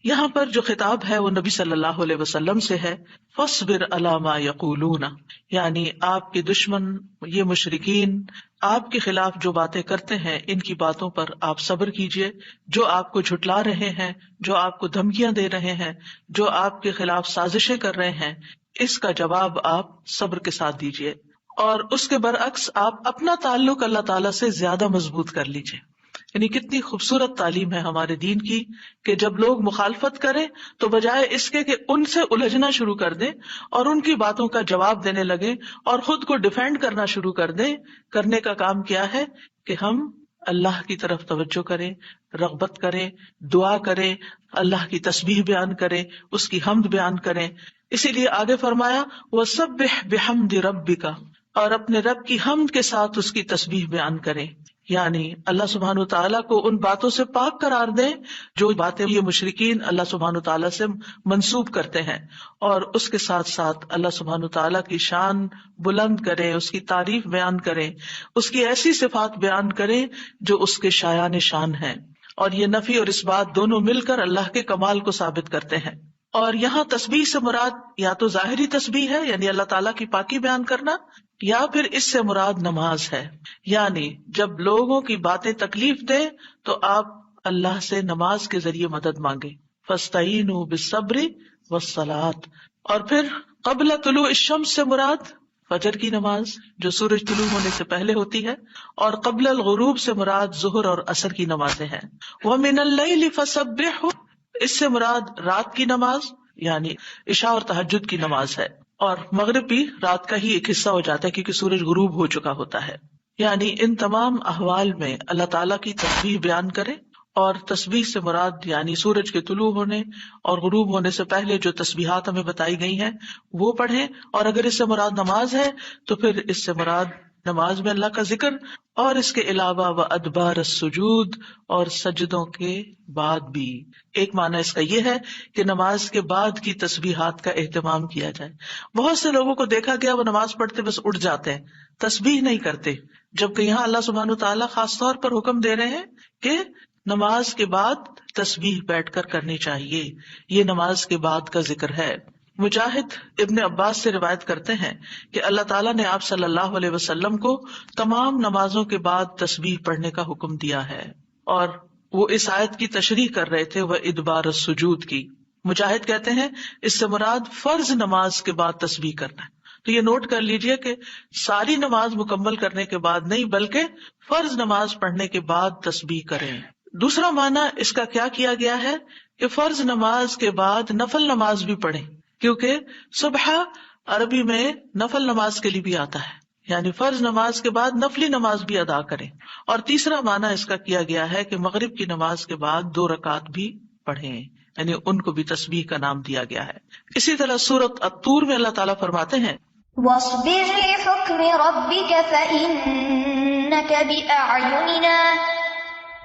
یہاں پر جو خطاب ہے وہ نبی صلی اللہ علیہ وسلم سے ہے. فاصبر علی ما یقولون، یعنی آپ کے دشمن یہ مشرکین آپ کے خلاف جو باتیں کرتے ہیں ان کی باتوں پر آپ صبر کیجئے. جو آپ کو جھٹلا رہے ہیں، جو آپ کو دھمکیاں دے رہے ہیں، جو آپ کے خلاف سازشیں کر رہے ہیں، اس کا جواب آپ صبر کے ساتھ دیجئے. اور اس کے برعکس آپ اپنا تعلق اللہ تعالیٰ سے زیادہ مضبوط کر لیجئے. یعنی کتنی خوبصورت تعلیم ہے ہمارے دین کی کہ جب لوگ مخالفت کریں تو بجائے اس کے کہ ان سے الجھنا شروع کر دیں اور ان کی باتوں کا جواب دینے لگیں اور خود کو ڈیفینڈ کرنا شروع کر دیں، کرنے کا کام کیا ہے کہ ہم اللہ کی طرف توجہ کریں، رغبت کریں، دعا کریں، اللہ کی تسبیح بیان کریں، اس کی حمد بیان کریں. اسی لیے آگے فرمایا وَسَبِّحْ بِحَمْدِ رَبِّكَ، اور اپنے رب کی حمد کے ساتھ اس کی تسبیح بیان کریں. یعنی اللہ سبحانہ وتعالیٰ کو ان باتوں سے پاک قرار دیں جو باتیں یہ مشرکین اللہ سبحانہ وتعالیٰ سے منسوب کرتے ہیں، اور اس کے ساتھ ساتھ اللہ سبحانہ وتعالیٰ کی شان بلند کریں، اس کی تعریف بیان کریں، اس کی ایسی صفات بیان کریں جو اس کے شایان شان ہیں. اور یہ نفی اور اس بات دونوں مل کر اللہ کے کمال کو ثابت کرتے ہیں. اور یہاں تسبیح سے مراد یا تو ظاہری تسبیح ہے یعنی اللہ تعالیٰ کی پاکی بیان کرنا، یا پھر اس سے مراد نماز ہے. یعنی جب لوگوں کی باتیں تکلیف دیں تو آپ اللہ سے نماز کے ذریعے مدد مانگیں. فاستعینوا بالصبر والصلاۃ. اور پھر قبل طلوع الشمس سے مراد فجر کی نماز جو سورج طلوع ہونے سے پہلے ہوتی ہے، اور قبل الغروب سے مراد ظہر اور عصر کی نمازیں ہیں. ومن اللیل فسبحہ، اس سے مراد رات کی نماز یعنی عشاء اور تہجد کی نماز ہے. اور مغرب بھی رات کا ہی ایک حصہ ہو جاتا ہے کیونکہ سورج غروب ہو چکا ہوتا ہے. یعنی ان تمام احوال میں اللہ تعالیٰ کی تسبیح بیان کریں، اور تسبیح سے مراد یعنی سورج کے طلوع ہونے اور غروب ہونے سے پہلے جو تسبیحات ہمیں بتائی گئی ہیں وہ پڑھیں. اور اگر اس سے مراد نماز ہے تو پھر اس سے مراد نماز میں اللہ کا ذکر، اور اس کے علاوہ وادبار السجود، اور سجدوں کے بعد بھی. ایک معنی اس کا یہ ہے کہ نماز کے بعد کی تسبیحات کا اہتمام کیا جائے. بہت سے لوگوں کو دیکھا گیا وہ نماز پڑھتے بس اٹھ جاتے ہیں، تسبیح نہیں کرتے، جبکہ یہاں اللہ سبحانہ وتعالیٰ خاص طور پر حکم دے رہے ہیں کہ نماز کے بعد تسبیح بیٹھ کر کرنی چاہیے. یہ نماز کے بعد کا ذکر ہے. مجاہد ابن عباس سے روایت کرتے ہیں کہ اللہ تعالیٰ نے آپ صلی اللہ علیہ وسلم کو تمام نمازوں کے بعد تسبیح پڑھنے کا حکم دیا ہے، اور وہ اس آیت کی تشریح کر رہے تھے وہ ادبار السجود کی. مجاہد کہتے ہیں اس سے مراد فرض نماز کے بعد تسبیح کرنا ہے. تو یہ نوٹ کر لیجئے کہ ساری نماز مکمل کرنے کے بعد نہیں بلکہ فرض نماز پڑھنے کے بعد تسبیح کریں. دوسرا معنی اس کا کیا کیا گیا ہے کہ فرض نماز کے بعد نفل نماز بھی پڑھیں، کیونکہ صبح عربی میں نفل نماز کے لیے بھی آتا ہے، یعنی فرض نماز کے بعد نفلی نماز بھی ادا کریں. اور تیسرا معنی اس کا کیا گیا ہے کہ مغرب کی نماز کے بعد 2 رکعت بھی پڑھیں، یعنی ان کو بھی تسبیح کا نام دیا گیا ہے. اسی طرح سورۃ الطور میں اللہ تعالیٰ فرماتے ہیں وَاصْبِرْ لِحُكْمِ رَبِّكَ فَإِنَّكَ بِأَعْيُنِنَا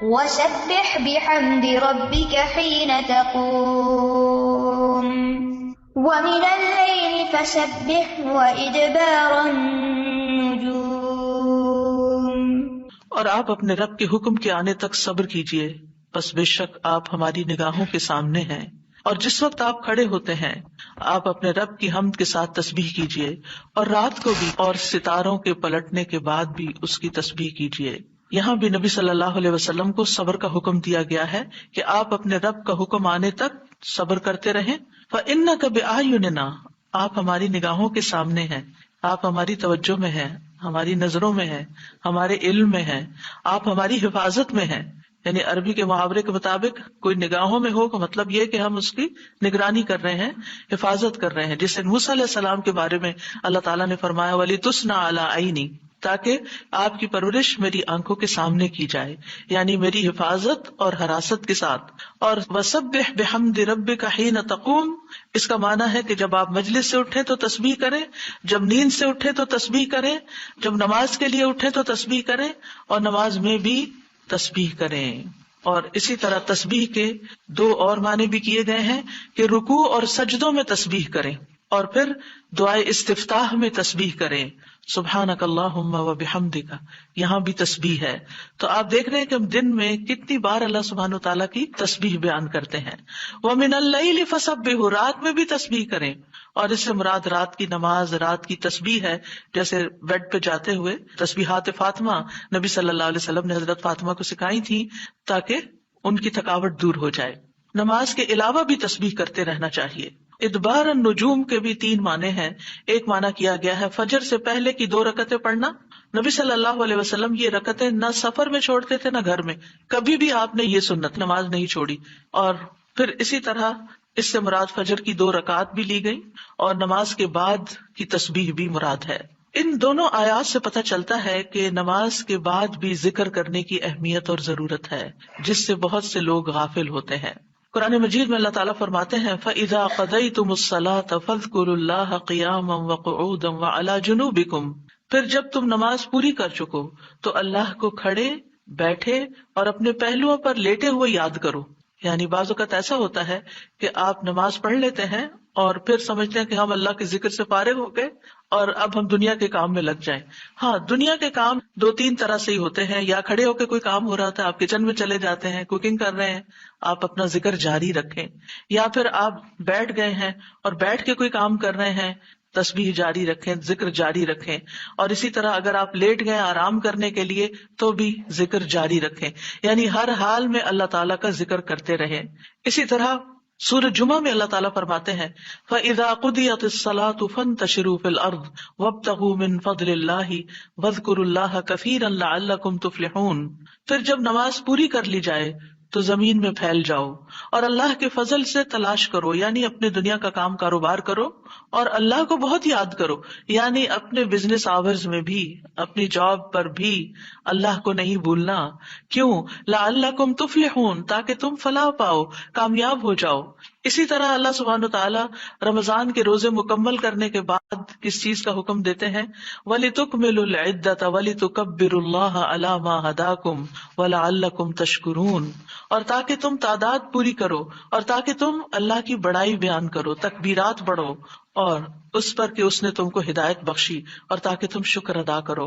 وَسَبِّحْ بِحَمْدِ رَبِّكَ حِينَ تَقُومُ وَمِنَ اللَّيْلِ فَسَبِّحْهُ وَإِدْبَارَ النُّجُومِ. اور آپ اپنے رب کے حکم کے آنے تک صبر کیجئے، بس بے شک آپ ہماری نگاہوں کے سامنے ہیں. اور جس وقت آپ کھڑے ہوتے ہیں آپ اپنے رب کی حمد کے ساتھ تسبیح کیجئے، اور رات کو بھی اور ستاروں کے پلٹنے کے بعد بھی اس کی تسبیح کیجئے. یہاں بھی نبی صلی اللہ علیہ وسلم کو صبر کا حکم دیا گیا ہے کہ آپ اپنے رب کا حکم آنے تک صبر کرتے رہیں. فَإِنَّكَ بِأَعْيُنِنَا، آپ ہماری نگاہوں کے سامنے ہیں، آپ ہماری توجہ میں ہیں، ہماری نظروں میں ہیں، ہمارے علم میں ہیں، آپ ہماری حفاظت میں ہیں. یعنی عربی کے محاورے کے مطابق کوئی نگاہوں میں ہو کا مطلب یہ کہ ہم اس کی نگرانی کر رہے ہیں، حفاظت کر رہے ہیں. جیسے موسیٰ علیہ السلام کے بارے میں اللہ تعالیٰ نے فرمایا وَلِتُسْنَ عَلَىٰ عَيْنِي، تاکہ آپ کی پرورش میری آنکھوں کے سامنے کی جائے، یعنی میری حفاظت اور حراست کے ساتھ. اور وَسَبِّحْ بِحَمْدِ رَبِّكَ حِينَ تَقُومُ، اس کا معنی ہے کہ جب آپ مجلس سے اٹھیں تو تسبیح کریں، جب نیند سے اٹھیں تو تسبیح کریں، جب نماز کے لیے اٹھیں تو تسبیح کریں، اور نماز میں بھی تسبیح کریں. اور اسی طرح تسبیح کے 2 اور معنی بھی کیے گئے ہیں کہ رکوع اور سجدوں میں تسبیح کریں، اور پھر دعائے استفتاح میں تسبیح کریں، سبحانک اللہم و بحمدک، یہاں بھی تسبیح ہے. تو آپ دیکھ رہے ہیں کہ ہم دن میں کتنی بار اللہ سبحانہ تعالیٰ کی تسبیح بیان کرتے ہیں. ومن اللیل فسبح، رات میں بھی تسبیح کریں. اور اس سے مراد رات کی نماز، رات کی تسبیح ہے. جیسے بیڈ پہ جاتے ہوئے تسبیحات فاطمہ نبی صلی اللہ علیہ وسلم نے حضرت فاطمہ کو سکھائی تھی تاکہ ان کی تھکاوٹ دور ہو جائے. نماز کے علاوہ بھی تسبیح کرتے رہنا چاہیے. ادبار النجوم کے بھی 3 معنی ہیں. ایک معنی کیا گیا ہے فجر سے پہلے کی 2 رکعتیں پڑھنا. نبی صلی اللہ علیہ وسلم یہ رکعتیں نہ سفر میں چھوڑتے تھے نہ گھر میں، کبھی بھی آپ نے یہ سنت نماز نہیں چھوڑی. اور پھر اسی طرح اس سے مراد فجر کی 2 رکعات بھی لی گئی اور نماز کے بعد کی تسبیح بھی مراد ہے. ان دونوں آیات سے پتہ چلتا ہے کہ نماز کے بعد بھی ذکر کرنے کی اہمیت اور ضرورت ہے، جس سے بہت سے لوگ غافل ہوتے ہیں. قرآن مجید میں اللہ تعالیٰ فرماتے ہیں فَإِذَا قَضَيْتُمُ الصَّلَاةَ فَاذْكُرُوا اللَّهَ قِيَامًا وَقُعُودًا وَعَلَى جُنُوبِكُمْ. پھر جب تم نماز پوری کر چکو تو اللہ کو کھڑے، بیٹھے اور اپنے پہلوؤں پر لیٹے ہوئے یاد کرو. یعنی بعض اوقات ایسا ہوتا ہے کہ آپ نماز پڑھ لیتے ہیں اور پھر سمجھتے ہیں کہ ہم اللہ کے ذکر سے فارغ ہو گئے اور اب ہم دنیا کے کام میں لگ جائیں. ہاں، دنیا کے کام 2-3 طرح سے ہی ہوتے ہیں. یا کھڑے ہو کے کوئی کام ہو رہا تھا، آپ کچن میں چلے جاتے ہیں، کوکنگ کر رہے ہیں، آپ اپنا ذکر جاری رکھیں. یا پھر آپ بیٹھ گئے ہیں اور بیٹھ کے کوئی کام کر رہے ہیں، تسبیح جاری رکھیں، ذکر جاری رکھیں. اور اسی طرح اگر آپ لیٹ گئے آرام کرنے کے لیے تو بھی ذکر جاری رکھیں. یعنی ہر حال میں اللہ تعالیٰ کا ذکر کرتے رہیں. اسی طرح سورہ جمعہ میں اللہ تعالیٰ فرماتے ہیں فَإِذَا قُضِيَتِ الصَّلَاةُ فَانتَشِرُوا فِي الْأَرْضِ وَابْتَغُوا مِن فَضْلِ اللَّهِ وَاذْكُرُوا اللَّهَ كَثِيرًا لَعَلَّكُمْ تُفْلِحُونَ. پھر جب نماز پوری کر لی جائے تو زمین میں پھیل جاؤ اور اللہ کے فضل سے تلاش کرو، یعنی اپنے دنیا کا کام کاروبار کرو اور اللہ کو بہت یاد کرو. یعنی اپنے بزنس آورز میں بھی، اپنی جاب پر بھی اللہ کو نہیں بھولنا. کیوں؟ لعلکم تفلحون، تاکہ تم فلاح پاؤ، کامیاب ہو جاؤ. اسی طرح اللہ سبحانہ وتعالیٰ رمضان کے روزے مکمل کرنے کے بعد کس چیز کا حکم دیتے ہیں وَلِتُكْمِلُوا الْعِدَّةَ وَلِتُكَبِّرُوا اللَّهَ عَلَى مَا هَدَاكُمْ وَلَعَلَّكُمْ تَشْكُرُونَ. اور تاکہ تم تعداد پوری کرو اور تاکہ تم اللہ کی بڑائی بیان کرو، تکبیرات پڑھو اور اس پر کہ اس نے تم کو ہدایت بخشی اور تاکہ تم شکر ادا کرو.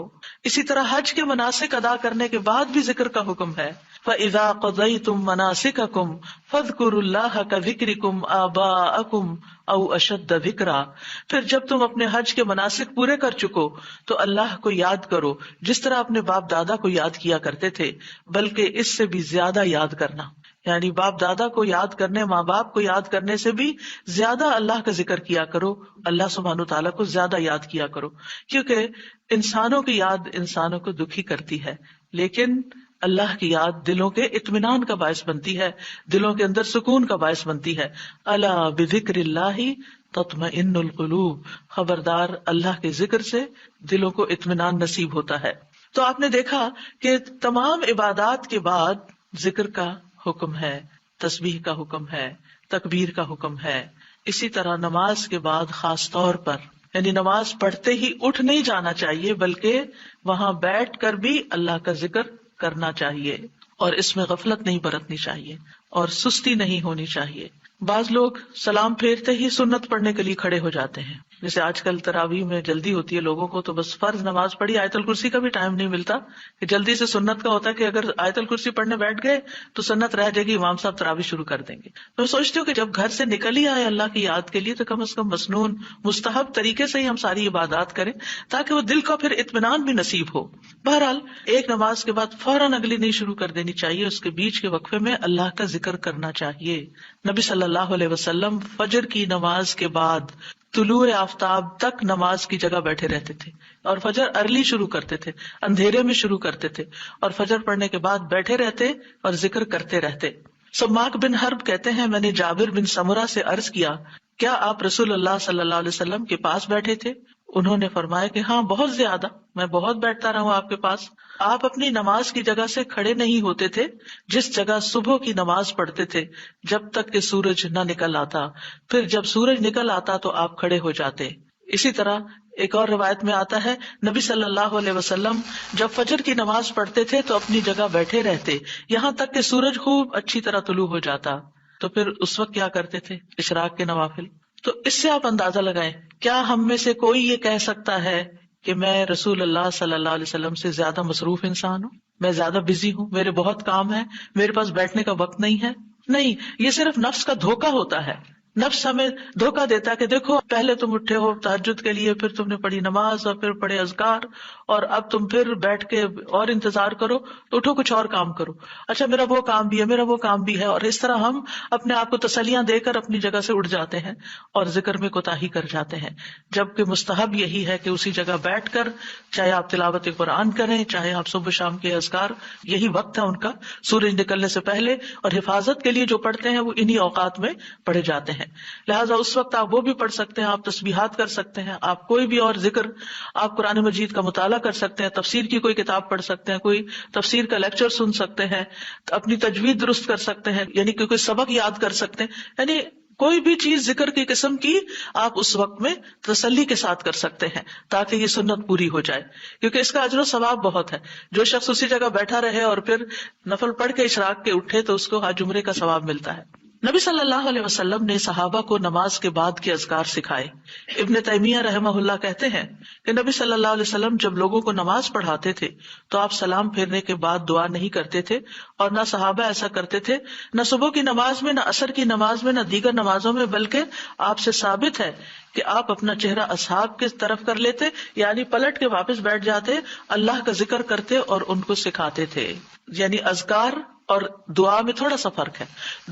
اسی طرح حج کے مناسک ادا کرنے کے بعد بھی ذکر کا حکم ہے فَإِذَا قَضَيْتُم مَّنَاسِكَكُمْ فَاذْكُرُوا اللَّهَ كَذِكْرِكُمْ آبَاءَكُمْ أَوْ أَشَدَّ ذِكْرًا. پھر جب تم اپنے حج کے مناسک پورے کر چکو تو اللہ کو یاد کرو جس طرح اپنے باپ دادا کو یاد کیا کرتے تھے، بلکہ اس سے بھی زیادہ یاد کرنا. یعنی باپ دادا کو یاد کرنے، ماں باپ کو یاد کرنے سے بھی زیادہ اللہ کا ذکر کیا کرو، اللہ سبحانہ تعالیٰ کو زیادہ یاد کیا کرو. کیونکہ انسانوں کی یاد انسانوں کو دکھی کرتی ہے، لیکن اللہ کی یاد دلوں کے اطمینان کا باعث بنتی ہے، دلوں کے اندر سکون کا باعث بنتی ہے. الا بذکر اللہ تطمئن القلوب، خبردار اللہ کے ذکر سے دلوں کو اطمینان نصیب ہوتا ہے. تو آپ نے دیکھا کہ تمام عبادات کے بعد ذکر کا حکم ہے، تسبیح کا حکم ہے، تکبیر کا حکم ہے. اسی طرح نماز کے بعد خاص طور پر، یعنی نماز پڑھتے ہی اٹھ نہیں جانا چاہیے بلکہ وہاں بیٹھ کر بھی اللہ کا ذکر کرنا چاہیے اور اس میں غفلت نہیں برتنی چاہیے اور سستی نہیں ہونی چاہیے. بعض لوگ سلام پھیرتے ہی سنت پڑھنے کے لیے کھڑے ہو جاتے ہیں. جیسے آج کل تراویح میں جلدی ہوتی ہے لوگوں کو، تو بس فرض نماز پڑھی، آیت الکرسی کا بھی ٹائم نہیں ملتا کہ جلدی سے سنت کا ہوتا ہے کہ اگر آیت الکرسی پڑھنے بیٹھ گئے تو سنت رہ جائے گی، امام صاحب تراویح شروع کر دیں گے. میں سوچتی ہوں کہ جب گھر سے نکل ہی آئے اللہ کی یاد کے لیے تو کم از کم مسنون مستحب طریقے سے ہی ہم ساری عبادات کریں تاکہ وہ دل کو پھر اطمینان بھی نصیب ہو. بہرحال ایک نماز کے بعد فوراً اگلی نہیں شروع کر دینی چاہیے، اس کے بیچ کے وقفے میں اللہ کا ذکر کرنا چاہیے. نبی صلی اللہ علیہ وسلم فجر کی نماز کے بعد طلوع آفتاب تک نماز کی جگہ بیٹھے رہتے تھے اور فجر ارلی شروع کرتے تھے، اندھیرے میں شروع کرتے تھے اور فجر پڑھنے کے بعد بیٹھے رہتے اور ذکر کرتے رہتے. سماک بن حرب کہتے ہیں میں نے جابر بن سمرہ سے عرض کیا کیا آپ رسول اللہ صلی اللہ علیہ وسلم کے پاس بیٹھے تھے؟ انہوں نے فرمایا کہ ہاں بہت زیادہ، میں بہت بیٹھتا رہا ہوں آپ کے پاس. آپ اپنی نماز کی جگہ سے کھڑے نہیں ہوتے تھے جس جگہ صبح کی نماز پڑھتے تھے جب تک کہ سورج نہ نکل آتا، پھر جب سورج نکل آتا تو آپ کھڑے ہو جاتے. اسی طرح ایک اور روایت میں آتا ہے نبی صلی اللہ علیہ وسلم جب فجر کی نماز پڑھتے تھے تو اپنی جگہ بیٹھے رہتے یہاں تک کہ سورج خوب اچھی طرح طلوع ہو جاتا. تو پھر اس وقت کیا کرتے تھے؟ اشراق کے نوافل. تو اس سے آپ اندازہ لگائیں کیا ہم میں سے کوئی یہ کہہ سکتا ہے کہ میں رسول اللہ صلی اللہ علیہ وسلم سے زیادہ مصروف انسان ہوں، میں زیادہ بزی ہوں، میرے بہت کام ہے، میرے پاس بیٹھنے کا وقت نہیں ہے. نہیں، یہ صرف نفس کا دھوکہ ہوتا ہے. نفس ہمیں دھوکہ دیتا ہے کہ دیکھو پہلے تم اٹھے ہو تہجد کے لیے، پھر تم نے پڑھی نماز اور پھر پڑھے اذکار، اور اب تم پھر بیٹھ کے اور انتظار کرو تو اٹھو کچھ اور کام کرو. اچھا میرا وہ کام بھی ہے، میرا وہ کام بھی ہے، اور اس طرح ہم اپنے آپ کو تسلیاں دے کر اپنی جگہ سے اٹھ جاتے ہیں اور ذکر میں کوتاہی کر جاتے ہیں. جبکہ مستحب یہی ہے کہ اسی جگہ بیٹھ کر چاہے آپ تلاوت قرآن کریں، چاہے آپ صبح شام کے اذکار، یہی وقت ہے ان کا سورج نکلنے سے پہلے، اور حفاظت کے لیے جو پڑھتے ہیں وہ انہی اوقات میں پڑھے جاتے ہیں. لہٰذا اس وقت آپ وہ بھی پڑھ سکتے ہیں، آپ تسبیحات کر سکتے ہیں، آپ کوئی بھی اور ذکر، آپ قرآن مجید کا مطالعہ کر سکتے ہیں، تفسیر کی کوئی کتاب پڑھ سکتے ہیں، کوئی تفسیر کا لیکچر سن سکتے ہیں، اپنی تجوید درست کر سکتے ہیں، یعنی کہ کوئی سبق یاد کر سکتے ہیں. یعنی کوئی بھی چیز ذکر کی قسم کی آپ اس وقت میں تسلی کے ساتھ کر سکتے ہیں تاکہ یہ سنت پوری ہو جائے، کیونکہ اس کا اجر و ثواب بہت ہے. جو شخص اسی جگہ بیٹھا رہے اور پھر نفل پڑھ کے اشراق کے اٹھے تو اس کو حج عمرے کا ثواب ملتا ہے. نبی صلی اللہ علیہ وسلم نے صحابہ کو نماز کے بعد کے اذکار سکھائے. ابن تیمیہ رحمہ اللہ کہتے ہیں کہ نبی صلی اللہ علیہ وسلم جب لوگوں کو نماز پڑھاتے تھے تو آپ سلام پھیرنے کے بعد دعا نہیں کرتے تھے، اور نہ صحابہ ایسا کرتے تھے، نہ صبح کی نماز میں، نہ عصر کی نماز میں، نہ دیگر نمازوں میں، بلکہ آپ سے ثابت ہے کہ آپ اپنا چہرہ اصحاب کی طرف کر لیتے، یعنی پلٹ کے واپس بیٹھ جاتے، اللہ کا ذکر کرتے اور ان کو سکھاتے تھے. یعنی اذکار اور دعا میں تھوڑا سا فرق ہے.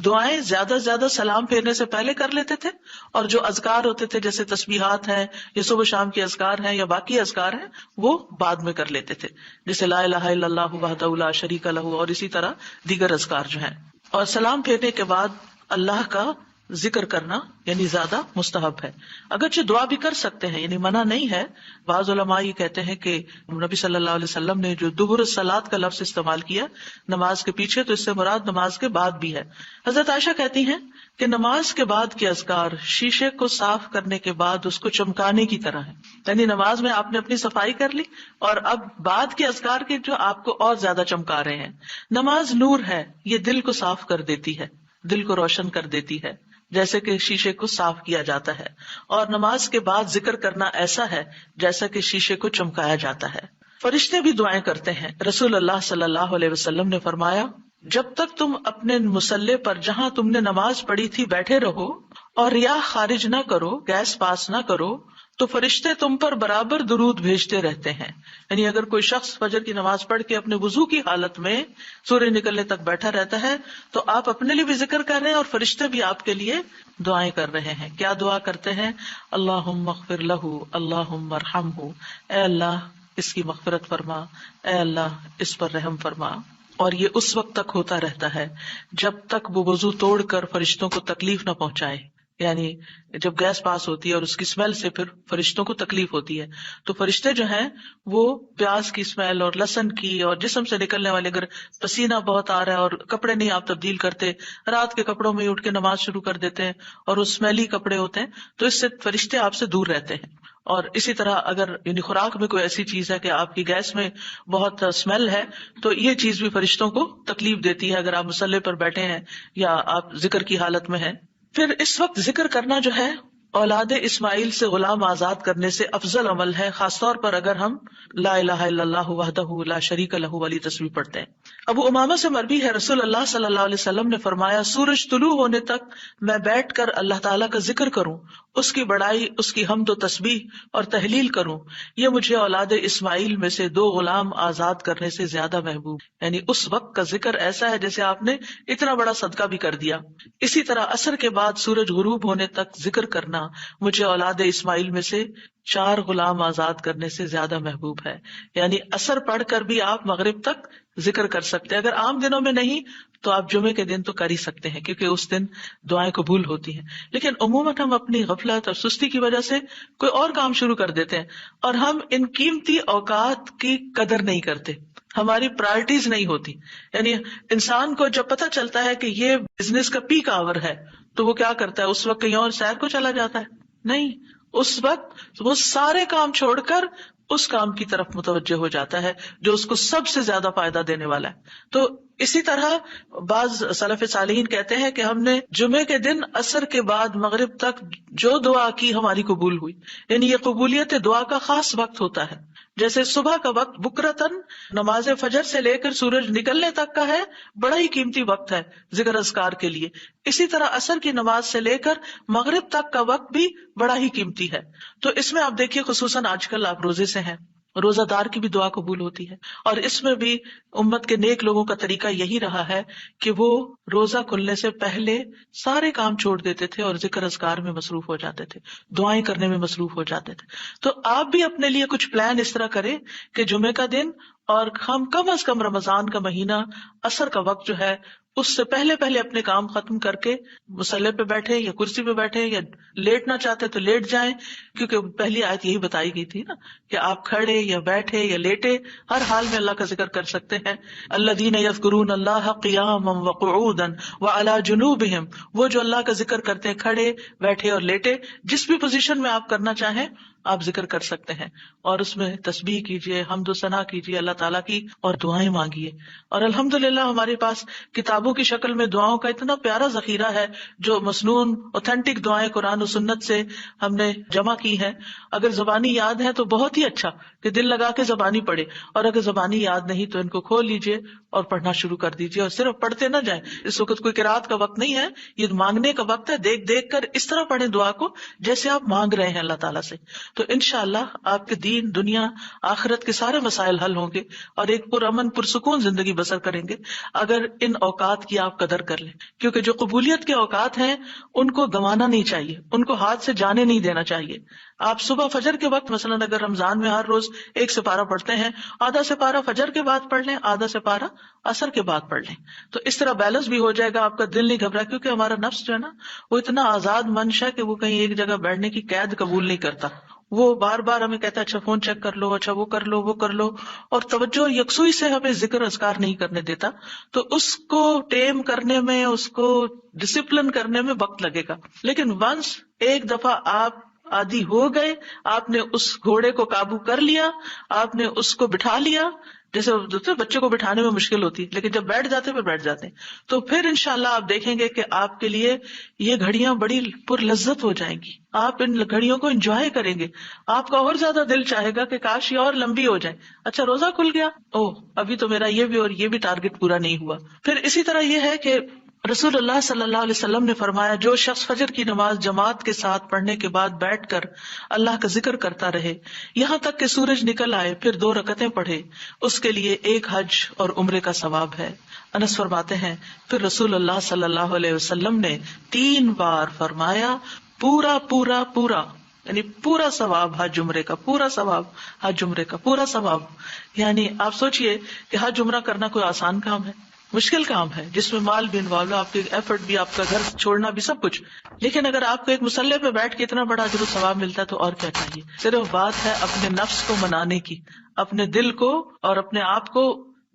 دعائیں زیادہ سے زیادہ سلام پھیرنے سے پہلے کر لیتے تھے، اور جو اذکار ہوتے تھے جیسے تسبیحات ہیں یا صبح شام کے اذکار ہیں یا باقی اذکار ہیں وہ بعد میں کر لیتے تھے، جیسے لا الہ الا اللہ وحدہ لا شریک لہ اور اسی طرح دیگر اذکار جو ہیں. اور سلام پھیرنے کے بعد اللہ کا ذکر کرنا یعنی زیادہ مستحب ہے. اگرچہ دعا بھی کر سکتے ہیں، یعنی منع نہیں ہے. بعض علماء یہ کہتے ہیں کہ نبی صلی اللہ علیہ وسلم نے جو دبر الصلاۃ کا لفظ استعمال کیا نماز کے پیچھے، تو اس سے مراد نماز کے بعد بھی ہے. حضرت عائشہ کہتی ہیں کہ نماز کے بعد کے اذکار شیشے کو صاف کرنے کے بعد اس کو چمکانے کی طرح ہے. یعنی نماز میں آپ نے اپنی صفائی کر لی اور اب بعد کے اذکار کے جو آپ کو اور زیادہ چمکا رہے ہیں. نماز نور ہے، یہ دل کو صاف کر دیتی ہے، دل کو روشن کر دیتی ہے جیسے کہ شیشے کو صاف کیا جاتا ہے، اور نماز کے بعد ذکر کرنا ایسا ہے جیسا کہ شیشے کو چمکایا جاتا ہے. فرشتے بھی دعائیں کرتے ہیں. رسول اللہ صلی اللہ علیہ وسلم نے فرمایا جب تک تم اپنے مصلی پر جہاں تم نے نماز پڑھی تھی بیٹھے رہو اور ریاح خارج نہ کرو، گیس پاس نہ کرو، تو فرشتے تم پر برابر درود بھیجتے رہتے ہیں. یعنی اگر کوئی شخص فجر کی نماز پڑھ کے اپنے وضو کی حالت میں سورج نکلنے تک بیٹھا رہتا ہے تو آپ اپنے لیے بھی ذکر کر رہے ہیں اور فرشتے بھی آپ کے لیے دعائیں کر رہے ہیں. کیا دعا کرتے ہیں؟ اللہم اغفر لہ، اللہم ارحمہ، اے اللہ اس کی مغفرت فرما، اے اللہ اس پر رحم فرما. اور یہ اس وقت تک ہوتا رہتا ہے جب تک وہ وضو توڑ کر فرشتوں کو تکلیف نہ پہنچائے. یعنی جب گیس پاس ہوتی ہے اور اس کی اسمیل سے پھر فرشتوں کو تکلیف ہوتی ہے تو فرشتے جو ہیں وہ پیاز کی اسمیل اور لہسن کی اور جسم سے نکلنے والے، اگر پسینہ بہت آ رہا ہے اور کپڑے نہیں آپ تبدیل کرتے، رات کے کپڑوں میں اٹھ کے نماز شروع کر دیتے ہیں اور وہ اسمیلی کپڑے ہوتے ہیں، تو اس سے فرشتے آپ سے دور رہتے ہیں. اور اسی طرح اگر یعنی خوراک میں کوئی ایسی چیز ہے کہ آپ کی گیس میں بہت اسمیل ہے تو یہ چیز بھی فرشتوں کو تکلیف دیتی ہے اگر آپ مصلی پر بیٹھے ہیں یا آپ ذکر کی حالت میں ہیں. پھر اس وقت ذکر کرنا جو ہے اولاد اسماعیل سے غلام آزاد کرنے سے افضل عمل ہے، خاص طور پر اگر ہم لا الہ الا اللہ وحدہ لا شریک لہ والی تسبیح پڑھتے ہیں. ابو امامہ سے مروی ہے رسول اللہ صلی اللہ علیہ وسلم نے فرمایا سورج طلوع ہونے تک میں بیٹھ کر اللہ تعالیٰ کا ذکر کروں، اس کی بڑائی، اس کی حمد و تسبیح اور تحلیل کروں، یہ مجھے اولاد اسماعیل میں سے 2 غلام آزاد کرنے سے زیادہ محبوب. یعنی اس وقت کا ذکر ایسا ہے جیسے آپ نے اتنا بڑا صدقہ بھی کر دیا. اسی طرح عصر کے بعد سورج غروب ہونے تک ذکر کرنا مجھے اولاد اسماعیل میں سے 4 غلام آزاد کرنے سے زیادہ محبوب ہے. یعنی عصر پڑھ کر بھی آپ مغرب تک ذکر کر سکتے ہیں. اگر عام دنوں میں نہیں تو آپ جمعے کے دن تو کر ہی سکتے ہیں کیونکہ اس دن دعائیں قبول ہوتی ہیں. لیکن عموماً ہم اپنی غفلت اور سستی کی وجہ سے کوئی اور کام شروع کر دیتے ہیں اور ہم ان قیمتی اوقات کی قدر نہیں کرتے، ہماری پرائرٹیز نہیں ہوتی. یعنی انسان کو جب پتہ چلتا ہے کہ یہ بزنس کا پیک آور ہے تو وہ کیا کرتا ہے؟ اس وقت کہیں اور سیر کو چلا جاتا ہے؟ نہیں، اس وقت وہ سارے کام چھوڑ کر اس کام کی طرف متوجہ ہو جاتا ہے جو اس کو سب سے زیادہ فائدہ دینے والا ہے۔ تو اسی طرح بعض سلف صالحین کہتے ہیں کہ ہم نے جمعے کے دن عصر کے بعد مغرب تک جو دعا کی ہماری قبول ہوئی، یعنی یہ قبولیت دعا کا خاص وقت ہوتا ہے۔ جیسے صبح کا وقت بکرتن نماز فجر سے لے کر سورج نکلنے تک کا ہے، بڑا ہی قیمتی وقت ہے ذکر اذکار کے لیے۔ اسی طرح عصر کی نماز سے لے کر مغرب تک کا وقت بھی بڑا ہی قیمتی ہے۔ تو اس میں آپ دیکھیے خصوصاً آج کل آپ روزے سے ہیں، روزہ دار کی بھی دعا قبول ہوتی ہے، اور اس میں بھی امت کے نیک لوگوں کا طریقہ یہی رہا ہے کہ وہ روزہ کھلنے سے پہلے سارے کام چھوڑ دیتے تھے اور ذکر اذکار میں مصروف ہو جاتے تھے، دعائیں کرنے میں مصروف ہو جاتے تھے۔ تو آپ بھی اپنے لیے کچھ پلان اس طرح کریں کہ جمعے کا دن اور ہم کم از کم رمضان کا مہینہ عصر کا وقت جو ہے اس سے پہلے پہلے اپنے کام ختم کر کے مصلی پہ بیٹھے یا کرسی پہ بیٹھے، یا لیٹنا چاہتے تو لیٹ جائیں، کیونکہ پہلی آیت یہی بتائی گئی تھی نا کہ آپ کھڑے یا بیٹھے یا لیٹے ہر حال میں اللہ کا ذکر کر سکتے ہیں۔ الذین یذکرون اللہ قیاما وقعودا وعلی جنوبہم، وہ جو اللہ کا ذکر کرتے ہیں کھڑے بیٹھے اور لیٹے، جس بھی پوزیشن میں آپ کرنا چاہیں آپ ذکر کر سکتے ہیں، اور اس میں تسبیح کیجیے، حمد و ثنا کیجیے اللہ تعالیٰ کی، اور دعائیں مانگیے۔ اور الحمدللہ ہمارے پاس کتابوں کی شکل میں دعاؤں کا اتنا پیارا ذخیرہ ہے، جو مسنون اوتھینٹک دعائیں قرآن و سنت سے ہم نے جمع کی ہیں۔ اگر زبانی یاد ہے تو بہت ہی اچھا کہ دل لگا کے زبانی پڑھے، اور اگر زبانی یاد نہیں تو ان کو کھول لیجیے اور پڑھنا شروع کر دیجیے، اور صرف پڑھتے نہ جائیں۔ اس وقت کوئی قرات کا وقت نہیں ہے، یہ مانگنے کا وقت ہے۔ دیکھ دیکھ کر اس طرح پڑھیں دعا کو جیسے آپ مانگ رہے ہیں اللہ تعالیٰ سے، تو انشاءاللہ آپ کے دین دنیا آخرت کے سارے مسائل حل ہوں گے، اور ایک پرامن پرسکون زندگی بسر کریں گے اگر ان اوقات کی آپ قدر کر لیں۔ کیونکہ جو قبولیت کے اوقات ہیں ان کو گنوانا نہیں چاہیے، ان کو ہاتھ سے جانے نہیں دینا چاہیے۔ آپ صبح فجر کے وقت مثلاً اگر رمضان میں ہر روز ایک سپارہ پڑھتے ہیں، آدھا سپارہ فجر کے بعد پڑھ لیں، آدھا سپارہ عصر کے بعد پڑھ لیں، تو اس طرح بیلنس بھی ہو جائے گا، آپ کا دل نہیں گھبرا، کیونکہ ہمارا نفس جو ہے نا وہ اتنا آزاد منش ہے کہ وہ کہیں ایک جگہ بیٹھنے کی قید قبول نہیں کرتا۔ وہ بار بار ہمیں کہتا ہے اچھا فون چیک کر لو، اچھا وہ کر لو وہ کر لو، اور توجہ اور یکسوئی سے ہمیں ذکر اذکار نہیں کرنے دیتا۔ تو اس کو ٹیم کرنے میں، اس کو ڈسپلن کرنے میں وقت لگے گا، لیکن ونس ایک دفعہ آپ عادی ہو گئے، آپ نے اس گھوڑے کو قابو کر لیا، آپ نے اس کو بٹھا لیا، جیسے بچے کو بٹھانے میں مشکل ہوتی ہے لیکن جب بیٹھ جاتے پھر بیٹھ جاتے ہیں، تو پھر انشاءاللہ آپ دیکھیں گے کہ آپ کے لیے یہ گھڑیاں بڑی پر لذت ہو جائیں گی، آپ ان گھڑیوں کو انجوائے کریں گے، آپ کا اور زیادہ دل چاہے گا کہ کاش یہ اور لمبی ہو جائے۔ اچھا روزہ کھل گیا، ابھی تو میرا یہ بھی اور یہ بھی ٹارگٹ پورا نہیں ہوا۔ پھر اسی طرح یہ ہے کہ رسول اللہ صلی اللہ علیہ وسلم نے فرمایا جو شخص فجر کی نماز جماعت کے ساتھ پڑھنے کے بعد بیٹھ کر اللہ کا ذکر کرتا رہے یہاں تک کہ سورج نکل آئے، پھر 2 رکعتیں پڑھے، اس کے لیے 1 حج اور عمرے کا ثواب ہے۔ انس فرماتے ہیں پھر رسول اللہ صلی اللہ علیہ وسلم نے 3 بار فرمایا پورا پورا پورا، یعنی پورا ثواب حج عمرے کا، پورا ثواب حج عمرے کا، پورا ثواب۔ یعنی آپ سوچئے کہ حج عمرہ کرنا کوئی آسان کام ہے؟ مشکل کام ہے، جس میں مال بھی انوالو ہے، آپ کے ایفرٹ بھی، آپ کا گھر چھوڑنا بھی، سب کچھ۔ لیکن اگر آپ کو ایک مصلی پہ بیٹھ کے اتنا بڑا اجر و ثواب ملتا ہے تو اور کیا چاہیے۔ صرف بات ہے اپنے نفس کو منانے کی، اپنے دل کو اور اپنے آپ کو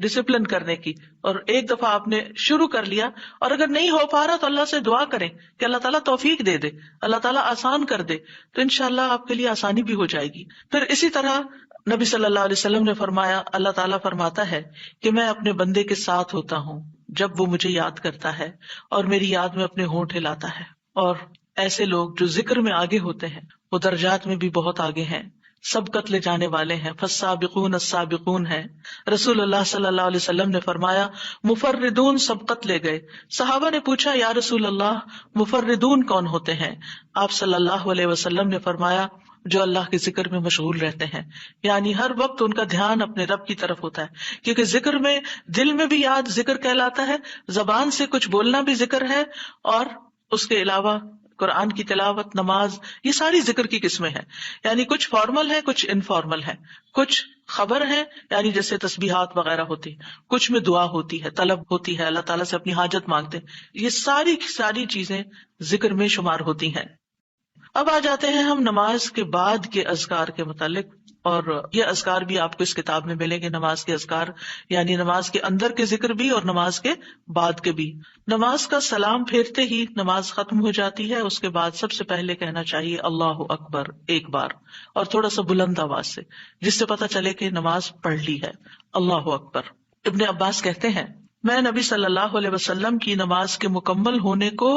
ڈسپلن کرنے کی، اور ایک دفعہ آپ نے شروع کر لیا، اور اگر نہیں ہو پا رہا تو اللہ سے دعا کریں کہ اللہ تعالیٰ توفیق دے دے، اللہ تعالیٰ آسان کر دے، تو انشاءاللہ آپ کے لیے آسانی بھی ہو جائے گی۔ پھر اسی طرح نبی صلی اللہ علیہ وسلم نے فرمایا اللہ تعالیٰ فرماتا ہے کہ میں اپنے بندے کے ساتھ ہوتا ہوں جب وہ مجھے یاد کرتا ہے اور میری یاد میں اپنے ہونٹ ہلاتا ہے۔ اور ایسے لوگ جو ذکر میں آگے ہوتے ہیں وہ درجات میں بھی بہت آگے ہیں، سبقت لے جانے والے ہیں، فالسابقون السابقون ہیں۔ رسول اللہ صلی اللہ علیہ وسلم نے فرمایا مفردون سبقت لے گئے۔ صحابہ نے پوچھا یا رسول اللہ مفردون کون ہوتے ہیں؟ آپ صلی اللہ علیہ وسلم نے فرمایا جو اللہ کے ذکر میں مشغول رہتے ہیں، یعنی ہر وقت ان کا دھیان اپنے رب کی طرف ہوتا ہے، کیونکہ ذکر میں دل میں بھی یاد ذکر کہلاتا ہے، زبان سے کچھ بولنا بھی ذکر ہے، اور اس کے علاوہ قرآن کی تلاوت، نماز، یہ ساری ذکر کی قسمیں ہیں۔ یعنی کچھ فارمل ہے، کچھ انفارمل ہے، کچھ خبر ہے یعنی جیسے تسبیحات وغیرہ ہوتی، کچھ میں دعا ہوتی ہے، طلب ہوتی ہے، اللہ تعالیٰ سے اپنی حاجت مانگتے ہیں، یہ ساری چیزیں ذکر میں شمار ہوتی ہیں۔ اب آ جاتے ہیں ہم نماز کے بعد کے اذکار کے متعلق، اور یہ اذکار بھی آپ کو اس کتاب میں ملیں گے، نماز کے اذکار، یعنی نماز کے اندر کے ذکر بھی اور نماز کے بعد کے بھی۔ نماز کا سلام پھیرتے ہی نماز ختم ہو جاتی ہے، اس کے بعد سب سے پہلے کہنا چاہیے اللہ اکبر ایک بار، اور تھوڑا سا بلند آواز سے، جس سے پتہ چلے کہ نماز پڑھ لی ہے۔ اللہ اکبر۔ ابن عباس کہتے ہیں میں نبی صلی اللہ علیہ وسلم کی نماز کے مکمل ہونے کو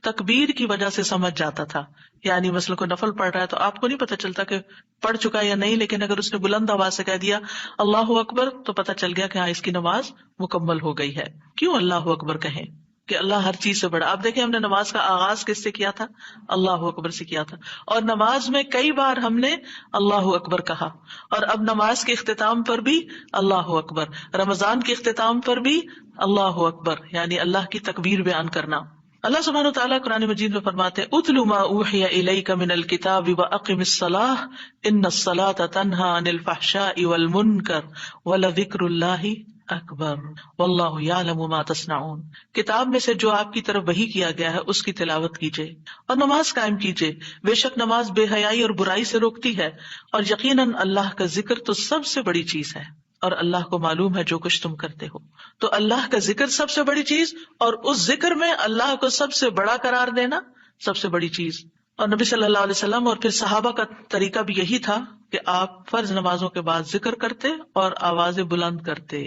تکبیر کی وجہ سے سمجھ جاتا تھا، یعنی مثلا کوئی نفل پڑھ رہا ہے تو آپ کو نہیں پتہ چلتا کہ پڑھ چکا ہے یا نہیں، لیکن اگر اس نے بلند آواز سے کہہ دیا اللہ اکبر تو پتہ چل گیا کہ ہاں اس کی نماز مکمل ہو گئی ہے۔ کیوں اللہ اکبر کہیں؟ کہ اللہ ہر چیز سے بڑا۔ آپ دیکھیں ہم نے نماز کا آغاز کس سے کیا تھا؟ اللہ اکبر سے کیا تھا، اور نماز میں کئی بار ہم نے اللہ اکبر کہا، اور اب نماز کے اختتام پر بھی اللہ اکبر، رمضان کے اختتام پر بھی اللہ اکبر، یعنی اللہ کی تکبیر بیان کرنا۔ اللہ سبحانہ و تعالیٰ قرآن مجید میں فرماتے اتل ما اوحی الیک من الکتاب واقم الصلاۃ ان الصلاۃ تنہی عن الفحشاء والمنکر ولذکر اللہ اکبر واللہ یعلم ما تصنعون۔ کتاب میں سے جو آپ کی طرف وحی کیا گیا ہے اس کی تلاوت کیجیے اور نماز قائم کیجیے، بے شک نماز بے حیائی اور برائی سے روکتی ہے، اور یقیناً اللہ کا ذکر تو سب سے بڑی چیز ہے، اور اللہ کو معلوم ہے جو کچھ تم کرتے ہو۔ تو اللہ کا ذکر سب سے بڑی چیز، اور اس ذکر میں اللہ کو سب سے بڑا قرار دینا سب سے بڑی چیز۔ اور نبی صلی اللہ علیہ وسلم اور پھر صحابہ کا طریقہ بھی یہی تھا کہ آپ فرض نمازوں کے بعد ذکر کرتے اور آوازیں بلند کرتے،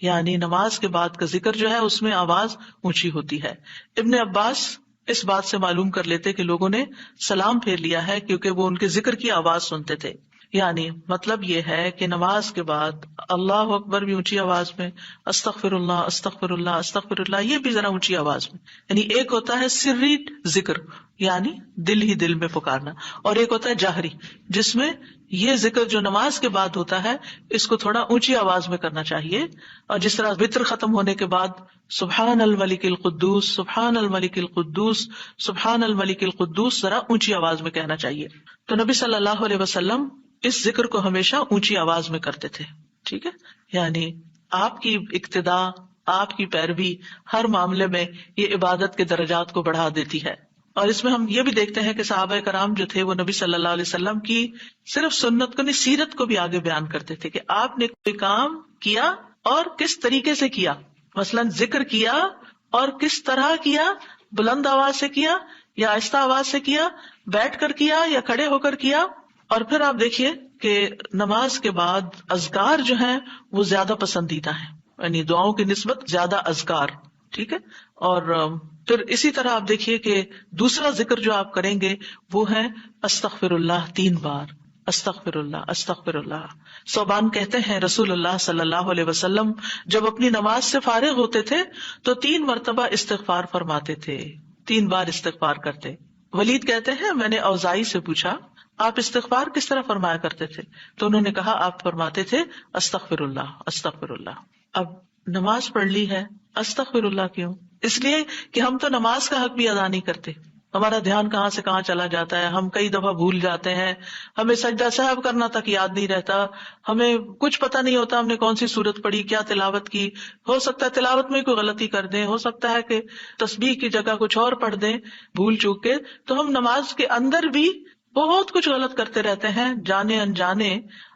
یعنی نماز کے بعد کا ذکر جو ہے اس میں آواز اونچی ہوتی ہے۔ ابن عباس اس بات سے معلوم کر لیتے کہ لوگوں نے سلام پھیر لیا ہے کیونکہ وہ ان کے ذکر کی آواز سنتے تھے، یعنی مطلب یہ ہے کہ نماز کے بعد اللہ اکبر بھی اونچی آواز میں، استغفر اللہ استغفر اللہ استغفر اللہ یہ بھی ذرا اونچی آواز میں، یعنی ایک ہوتا ہے سری ذکر یعنی دل ہی دل میں پکارنا، اور ایک ہوتا ہے جہری جس میں یہ ذکر جو نماز کے بعد ہوتا ہے اس کو تھوڑا اونچی آواز میں کرنا چاہیے، اور جس طرح وتر ختم ہونے کے بعد سبحان الملک القدوس سبحان الملک القدوس سبحان الملک القدوس ذرا اونچی آواز میں کہنا چاہیے۔ تو نبی صلی اللہ علیہ وسلم اس ذکر کو ہمیشہ اونچی آواز میں کرتے تھے، ٹھیک ہے، یعنی آپ کی اقتداء آپ کی پیروی ہر معاملے میں یہ عبادت کے درجات کو بڑھا دیتی ہے۔ اور اس میں ہم یہ بھی دیکھتے ہیں کہ صحابہ کرام جو تھے وہ نبی صلی اللہ علیہ وسلم کی صرف سنت کو نہیں سیرت کو بھی آگے بیان کرتے تھے کہ آپ نے کوئی کام کیا اور کس طریقے سے کیا، مثلاً ذکر کیا اور کس طرح کیا، بلند آواز سے کیا یا آہستہ آواز سے کیا، بیٹھ کر کیا یا کھڑے ہو کر کیا۔ اور پھر آپ دیکھیے کہ نماز کے بعد اذکار جو ہیں وہ زیادہ پسندیدہ ہیں، یعنی دعاؤں کی نسبت زیادہ اذکار، ٹھیک ہے۔ اور پھر اسی طرح آپ دیکھیے کہ دوسرا ذکر جو آپ کریں گے وہ ہے استغفر اللہ 3 بار، استغفر اللہ استغفر اللہ۔ صوبان کہتے ہیں رسول اللہ صلی اللہ علیہ وسلم جب اپنی نماز سے فارغ ہوتے تھے تو 3 مرتبہ استغفار فرماتے تھے، 3 بار استغفار کرتے۔ ولید کہتے ہیں میں نے اوزائی سے پوچھا آپ استغفار کس طرح فرمایا کرتے تھے، تو انہوں نے کہا آپ فرماتے تھے استغفر اللہ استغفر اللہ۔ اب نماز پڑھ لی ہے، استغفر اللہ کیوں؟ اس لیے کہ ہم تو نماز کا حق بھی ادا نہیں کرتے، ہمارا دھیان کہاں سے کہاں چلا جاتا ہے، ہم کئی دفعہ بھول جاتے ہیں، ہمیں سجدہ سہو کرنا تک یاد نہیں رہتا، ہمیں کچھ پتہ نہیں ہوتا ہم نے کون سی سورت پڑھی، کیا تلاوت کی، ہو سکتا ہے تلاوت میں کوئی غلطی کر دیں، ہو سکتا ہے کہ تسبیح کی جگہ کچھ اور پڑھ دیں بھول چوک کے، تو ہم نماز کے اندر بھی بہت کچھ غلط کرتے رہتے ہیں جانے انجانے۔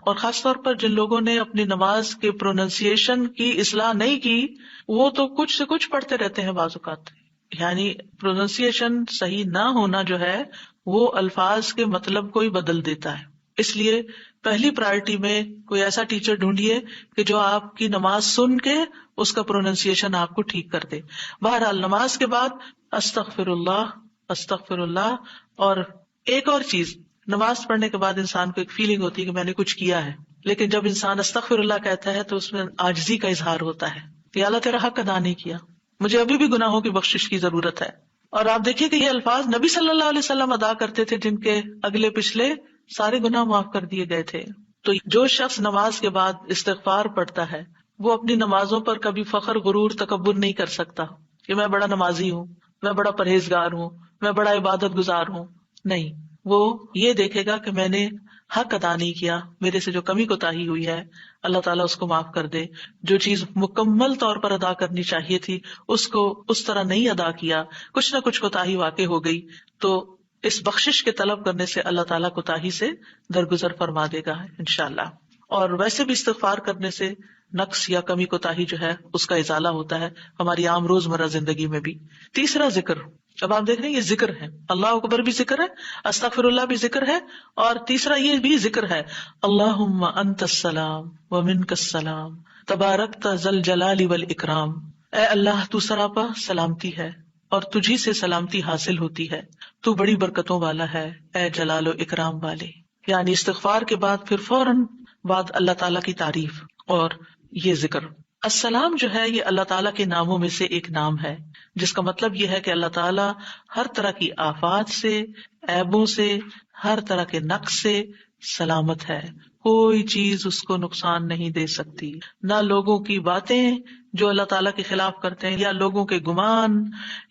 اور خاص طور پر جن لوگوں نے اپنی نماز کے پروننسیشن کی اصلاح نہیں کی وہ تو کچھ سے کچھ پڑھتے رہتے ہیں بعض اوقات، یعنی پروننسیشن صحیح نہ ہونا جو ہے وہ الفاظ کے مطلب کو ہی بدل دیتا ہے۔ اس لیے پہلی پرائرٹی میں کوئی ایسا ٹیچر ڈھونڈیے کہ جو آپ کی نماز سن کے اس کا پروننسیشن آپ کو ٹھیک کر دے۔ بہرحال نماز کے بعد استغفر اللہ۔ اور ایک اور چیز، نماز پڑھنے کے بعد انسان کو ایک فیلنگ ہوتی ہے کہ میں نے کچھ کیا ہے، لیکن جب انسان استغفر اللہ کہتا ہے تو اس میں عاجزی کا اظہار ہوتا ہے کہ اللہ تیرا حق ادا نہیں کیا، مجھے ابھی بھی گناہوں کی بخشش کی ضرورت ہے۔ اور آپ دیکھیے کہ یہ الفاظ نبی صلی اللہ علیہ وسلم ادا کرتے تھے جن کے اگلے پچھلے سارے گناہ معاف کر دیے گئے تھے۔ تو جو شخص نماز کے بعد استغفار پڑھتا ہے وہ اپنی نمازوں پر کبھی فخر غرور تکبر نہیں کر سکتا کہ میں بڑا نمازی ہوں، میں بڑا پرہیزگار ہوں، میں بڑا عبادت گزار ہوں، نہیں، وہ یہ دیکھے گا کہ میں نے حق ادا نہیں کیا، میرے سے جو کمی کوتاہی ہوئی ہے اللہ تعالیٰ اس کو معاف کر دے، جو چیز مکمل طور پر ادا کرنی چاہیے تھی اس کو اس طرح نہیں ادا کیا، کچھ نہ کچھ کوتاہی واقع ہو گئی، تو اس بخشش کے طلب کرنے سے اللہ تعالیٰ کوتاہی سے درگزر فرما دے گا انشاءاللہ. اور ویسے بھی استغفار کرنے سے نقص یا کمی کوتاہی جو ہے اس کا ازالہ ہوتا ہے ہماری عام روزمرہ زندگی میں بھی. تیسرا ذکر، اب آپ دیکھ رہے ہیں یہ ذکر ہے، اللہ اکبر بھی ذکر ہے، استغفر اللہ بھی ذکر ہے، اور تیسرا یہ بھی ذکر ہے اللہم انت السلام ومنک السلام تبارکت ذا الجلال والاکرام. اے اللہ تو سراپا سلامتی ہے اور تجھی سے سلامتی حاصل ہوتی ہے، تو بڑی برکتوں والا ہے اے جلال و اکرام والے. یعنی استغفار کے بعد پھر فوراً بعد اللہ تعالیٰ کی تعریف اور یہ ذکر. السلام جو ہے یہ اللہ تعالیٰ کے ناموں میں سے ایک نام ہے، جس کا مطلب یہ ہے کہ اللہ تعالیٰ ہر طرح کی آفات سے، عیبوں سے، ہر طرح کے نقص سے سلامت ہے. کوئی چیز اس کو نقصان نہیں دے سکتی، نہ لوگوں کی باتیں جو اللہ تعالیٰ کے خلاف کرتے ہیں، یا لوگوں کے گمان،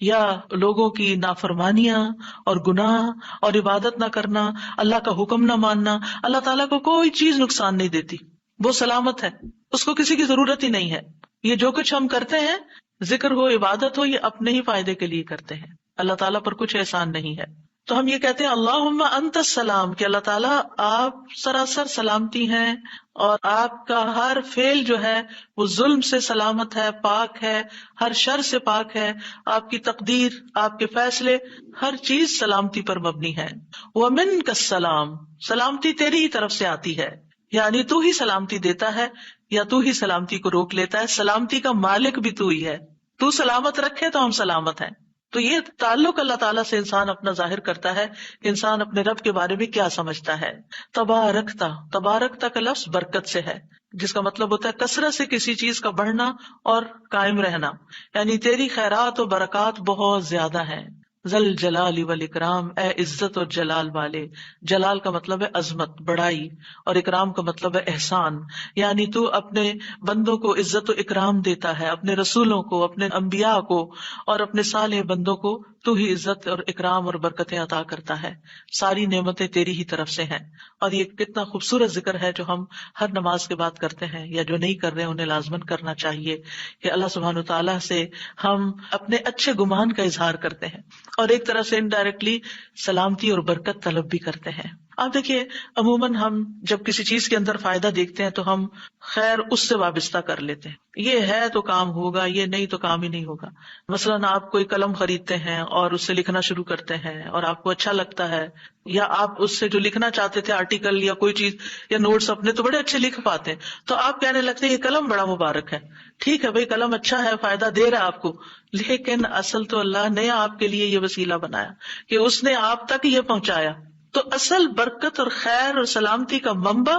یا لوگوں کی نافرمانیاں اور گناہ اور عبادت نہ کرنا، اللہ کا حکم نہ ماننا. اللہ تعالیٰ کو کوئی چیز نقصان نہیں دیتی، وہ سلامت ہے، اس کو کسی کی ضرورت ہی نہیں ہے. یہ جو کچھ ہم کرتے ہیں، ذکر ہو، عبادت ہو، یہ اپنے ہی فائدے کے لیے کرتے ہیں، اللہ تعالیٰ پر کچھ احسان نہیں ہے. تو ہم یہ کہتے ہیں اللہم انت السلام کہ اللہ تعالیٰ آپ سراسر سلامتی ہیں، اور آپ کا ہر فعل جو ہے وہ ظلم سے سلامت ہے، پاک ہے، ہر شر سے پاک ہے. آپ کی تقدیر، آپ کے فیصلے، ہر چیز سلامتی پر مبنی ہے. ومنک السلام، سلامتی تیری ہی طرف سے آتی ہے، یعنی تو ہی سلامتی دیتا ہے یا تو ہی سلامتی کو روک لیتا ہے. سلامتی کا مالک بھی تو ہی ہے، تو سلامت رکھے تو ہم سلامت ہیں. تو یہ تعلق اللہ تعالیٰ سے انسان اپنا ظاہر کرتا ہے کہ انسان اپنے رب کے بارے میں کیا سمجھتا ہے. تبارکتا، تبارکتا کا لفظ برکت سے ہے، جس کا مطلب ہوتا ہے کثرت سے کسی چیز کا بڑھنا اور قائم رہنا، یعنی تیری خیرات و برکات بہت زیادہ ہیں. ذل جلال والاکرام، اے عزت اور جلال والے. جلال کا مطلب ہے عظمت، بڑائی، اور اکرام کا مطلب ہے احسان. یعنی تو اپنے بندوں کو عزت و اکرام دیتا ہے، اپنے رسولوں کو، اپنے انبیاء کو اور اپنے صالح بندوں کو تو ہی عزت اور اکرام اور برکتیں عطا کرتا ہے. ساری نعمتیں تیری ہی طرف سے ہیں. اور یہ کتنا خوبصورت ذکر ہے جو ہم ہر نماز کے بعد کرتے ہیں، یا جو نہیں کر رہے انہیں لازماً کرنا چاہیے، کہ اللہ سبحانہ وتعالیٰ سے ہم اپنے اچھے گمان کا اظہار کرتے ہیں اور ایک طرح سے انڈائریکٹلی سلامتی اور برکت طلب بھی کرتے ہیں. آپ دیکھیے عموماً ہم جب کسی چیز کے اندر فائدہ دیکھتے ہیں تو ہم خیر اس سے وابستہ کر لیتے ہیں، یہ ہے تو کام ہوگا، یہ نہیں تو کام ہی نہیں ہوگا. مثلاً آپ کوئی قلم خریدتے ہیں اور اس سے لکھنا شروع کرتے ہیں اور آپ کو اچھا لگتا ہے، یا آپ اس سے جو لکھنا چاہتے تھے آرٹیکل یا کوئی چیز یا نوٹس اپنے تو بڑے اچھے لکھ پاتے ہیں، تو آپ کہنے لگتے ہیں یہ قلم بڑا مبارک ہے. ٹھیک ہے بھائی، قلم اچھا ہے، فائدہ دے رہا ہے آپ کو، لیکن اصل تو اللہ نے آپ کے لیے یہ وسیلہ بنایا کہ اس نے آپ تک یہ پہنچایا. تو اصل برکت اور خیر اور سلامتی کا منبع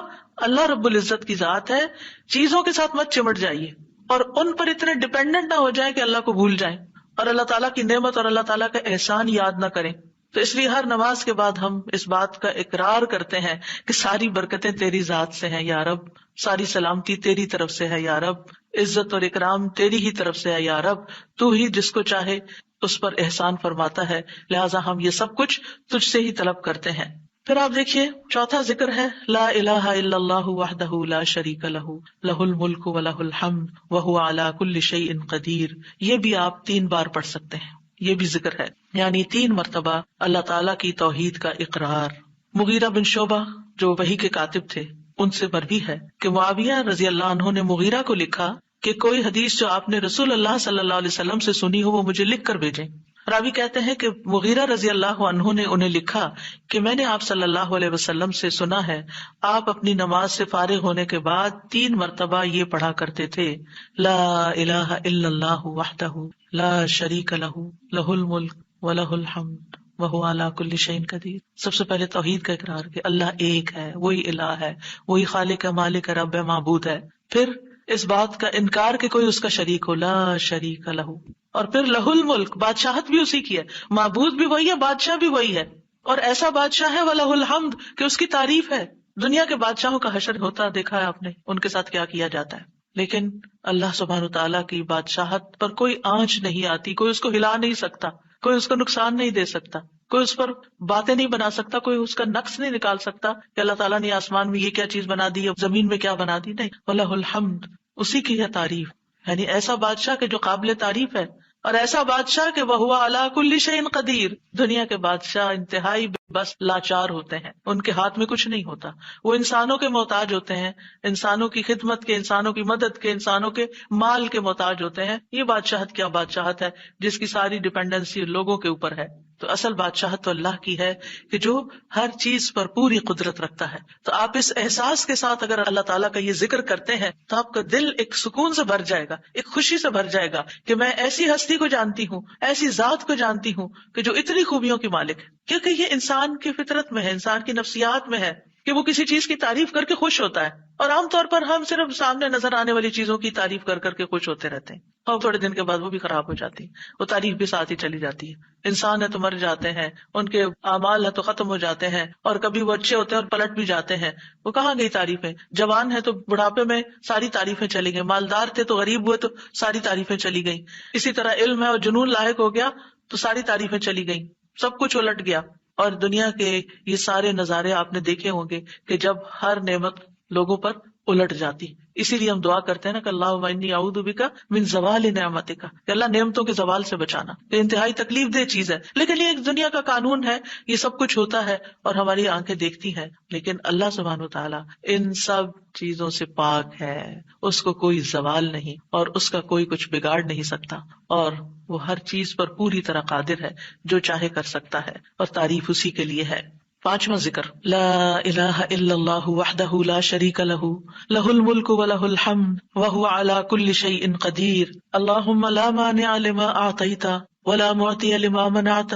اللہ رب العزت کی ذات ہے. چیزوں کے ساتھ مت چمٹ جائیے اور ان پر اتنے ڈیپینڈنٹ نہ ہو جائیں کہ اللہ کو بھول جائیں اور اللہ تعالیٰ کی نعمت اور اللہ تعالیٰ کا احسان یاد نہ کریں. تو اس لیے ہر نماز کے بعد ہم اس بات کا اقرار کرتے ہیں کہ ساری برکتیں تیری ذات سے ہیں یا رب، ساری سلامتی تیری طرف سے ہے یا رب، عزت اور اکرام تیری ہی طرف سے ہے یا رب، تو ہی جس کو چاہے اس پر احسان فرماتا ہے، لہٰذا ہم یہ سب کچھ تجھ سے ہی طلب کرتے ہیں. پھر آپ دیکھیے چوتھا ذکر ہے لا الہ الا اللہ وحدہ لا شریک لہ لہ الملک ولہ الحمد وہو علی کل شیء قدیر. یہ بھی آپ 3 بار پڑھ سکتے ہیں، یہ بھی ذکر ہے، یعنی 3 مرتبہ اللہ تعالیٰ کی توحید کا اقرار. مغیرہ بن شعبہ جو وحی کے کاتب تھے ان سے مروی ہے کہ معاویہ رضی اللہ عنہ نے مغیرہ کو لکھا کہ کوئی حدیث جو آپ نے رسول اللہ صلی اللہ علیہ وسلم سے سنی ہو وہ مجھے لکھ کر بھیجیں. راوی کہتے ہیں کہ مغیرہ رضی اللہ عنہ نے انہیں لکھا کہ میں نے آپ صلی اللہ علیہ وسلم سے سنا ہے آپ اپنی نماز سے فارغ ہونے کے بعد 3 مرتبہ یہ پڑھا کرتے تھے لا الہ الا اللہ وحدہ لا شریک لہ لہ الملک ولہ الحمد وہو علی کل شیء قدیر. سب سے پہلے توحید کا اقرار کہ اللہ ایک ہے، وہی الہ ہے، وہی خالق ہے، مالک ہے، رب ہے، معبود ہے. پھر اس بات کا انکار کہ کوئی اس کا شریک ہو، لا شریک لہ. اور پھر لہ الملک، بادشاہت بھی اسی کی ہے، معبود بھی وہی ہے، بادشاہ بھی وہی ہے، اور ایسا بادشاہ ہے وَلَهُ الْحَمْدُ کہ اس کی تعریف ہے. دنیا کے بادشاہوں کا حشر ہوتا دیکھا ہے آپ نے، ان کے ساتھ کیا کیا جاتا ہے، لیکن اللہ سبحانہ تعالیٰ کی بادشاہت پر کوئی آنچ نہیں آتی، کوئی اس کو ہلا نہیں سکتا، کوئی اس کو نقصان نہیں دے سکتا، کوئی اس پر باتیں نہیں بنا سکتا، کوئی اس کا نقص نہیں نکال سکتا کہ اللہ تعالیٰ نے آسمان میں یہ کیا چیز بنا دی، زمین میں کیا بنا دی. نہیں، وَلَهُ الْحَمْدُ، اسی کی ہے تعریف. یعنی ایسا بادشاہ کہ جو قابل تعریف ہے. اور ایسا بادشاہ کہ وہ علی کل شیء قدیر. دنیا کے بادشاہ انتہائی بس لاچار ہوتے ہیں، ان کے ہاتھ میں کچھ نہیں ہوتا، وہ انسانوں کے محتاج ہوتے ہیں، انسانوں کی خدمت کے، انسانوں کی مدد کے، انسانوں کے مال کے محتاج ہوتے ہیں. یہ بادشاہت کیا بادشاہت ہے جس کی ساری ڈپینڈنسی لوگوں کے اوپر ہے. تو اصل بادشاہت تو اللہ کی ہے کہ جو ہر چیز پر پوری قدرت رکھتا ہے. تو آپ اس احساس کے ساتھ اگر اللہ تعالیٰ کا یہ ذکر کرتے ہیں تو آپ کا دل ایک سکون سے بھر جائے گا، ایک خوشی سے بھر جائے گا کہ میں ایسی ہستی کو جانتی ہوں، ایسی ذات کو جانتی ہوں کہ جو اتنی خوبیوں کی مالک ہے. کیونکہ یہ انسان کی فطرت میں ہے، انسان کی نفسیات میں ہے کہ وہ کسی چیز کی تعریف کر کے خوش ہوتا ہے. اور عام طور پر ہم صرف سامنے نظر آنے والی چیزوں کی تعریف کر کر کے خوش ہوتے رہتے ہیں، اور تھوڑے دن کے بعد وہ بھی خراب ہو جاتی ہے، وہ تعریف بھی ساتھ ہی چلی جاتی ہے. انسان ہے تو مر جاتے ہیں، ان کے اعمال ہے تو ختم ہو جاتے ہیں، اور کبھی وہ اچھے ہوتے ہیں اور پلٹ بھی جاتے ہیں. وہ کہاں گئی تعریفیں؟ جوان ہے تو بڑھاپے میں ساری تعریفیں چلی گئی، مالدار تھے تو غریب ہوئے تو ساری تعریفیں چلی گئیں. اسی طرح علم ہے اور جنون لاحق ہو گیا تو ساری تعریفیں چلی گئیں، سب کچھ الٹ گیا. اور دنیا کے یہ سارے نظارے آپ نے دیکھے ہوں گے کہ جب ہر نعمت لوگوں پر الٹ جاتی. اسی لیے ہم دعا کرتے ہیں نا کہ اللہم انی اعوذ بک من زوال نعمتک، کہ اللہ نعمتوں کے زوال سے بچانا. یہ انتہائی تکلیف دہ چیز ہے، لیکن یہ ایک دنیا کا قانون ہے، یہ سب کچھ ہوتا ہے اور ہماری آنکھیں دیکھتی ہیں. لیکن اللہ سبحانہ وتعالی ان سب چیزوں سے پاک ہے، اس کو کوئی زوال نہیں اور اس کا کوئی کچھ بگاڑ نہیں سکتا، اور وہ ہر چیز پر پوری طرح قادر ہے، جو چاہے کر سکتا ہے، اور تعریف اسی کے لیے ہے. پانچواں ذکر، لا الہ الا اللہ وحدہ لا شریک لہ لہ الملک ولہ الحمد وہو علی کل شیء قدیر. اللہم لا مانع لما اعطیت ولا معطی لما منعت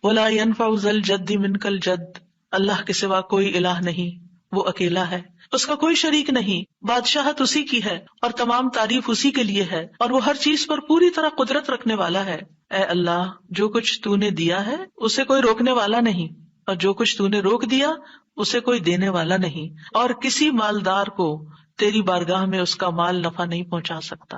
ولا ينفع ذا الجد منک الجد. اللہ کے سوا کوئی الہ نہیں، وہ اکیلا ہے، اس کا کوئی شریک نہیں، بادشاہت اسی کی ہے اور تمام تعریف اسی کے لیے ہے، اور وہ ہر چیز پر پوری طرح قدرت رکھنے والا ہے. اے اللہ، جو کچھ تو نے دیا ہے اسے کوئی روکنے والا نہیں، اور جو کچھ تو نے روک دیا اسے کوئی دینے والا نہیں، اور کسی مالدار کو تیری بارگاہ میں اس کا مال نفع نہیں پہنچا سکتا.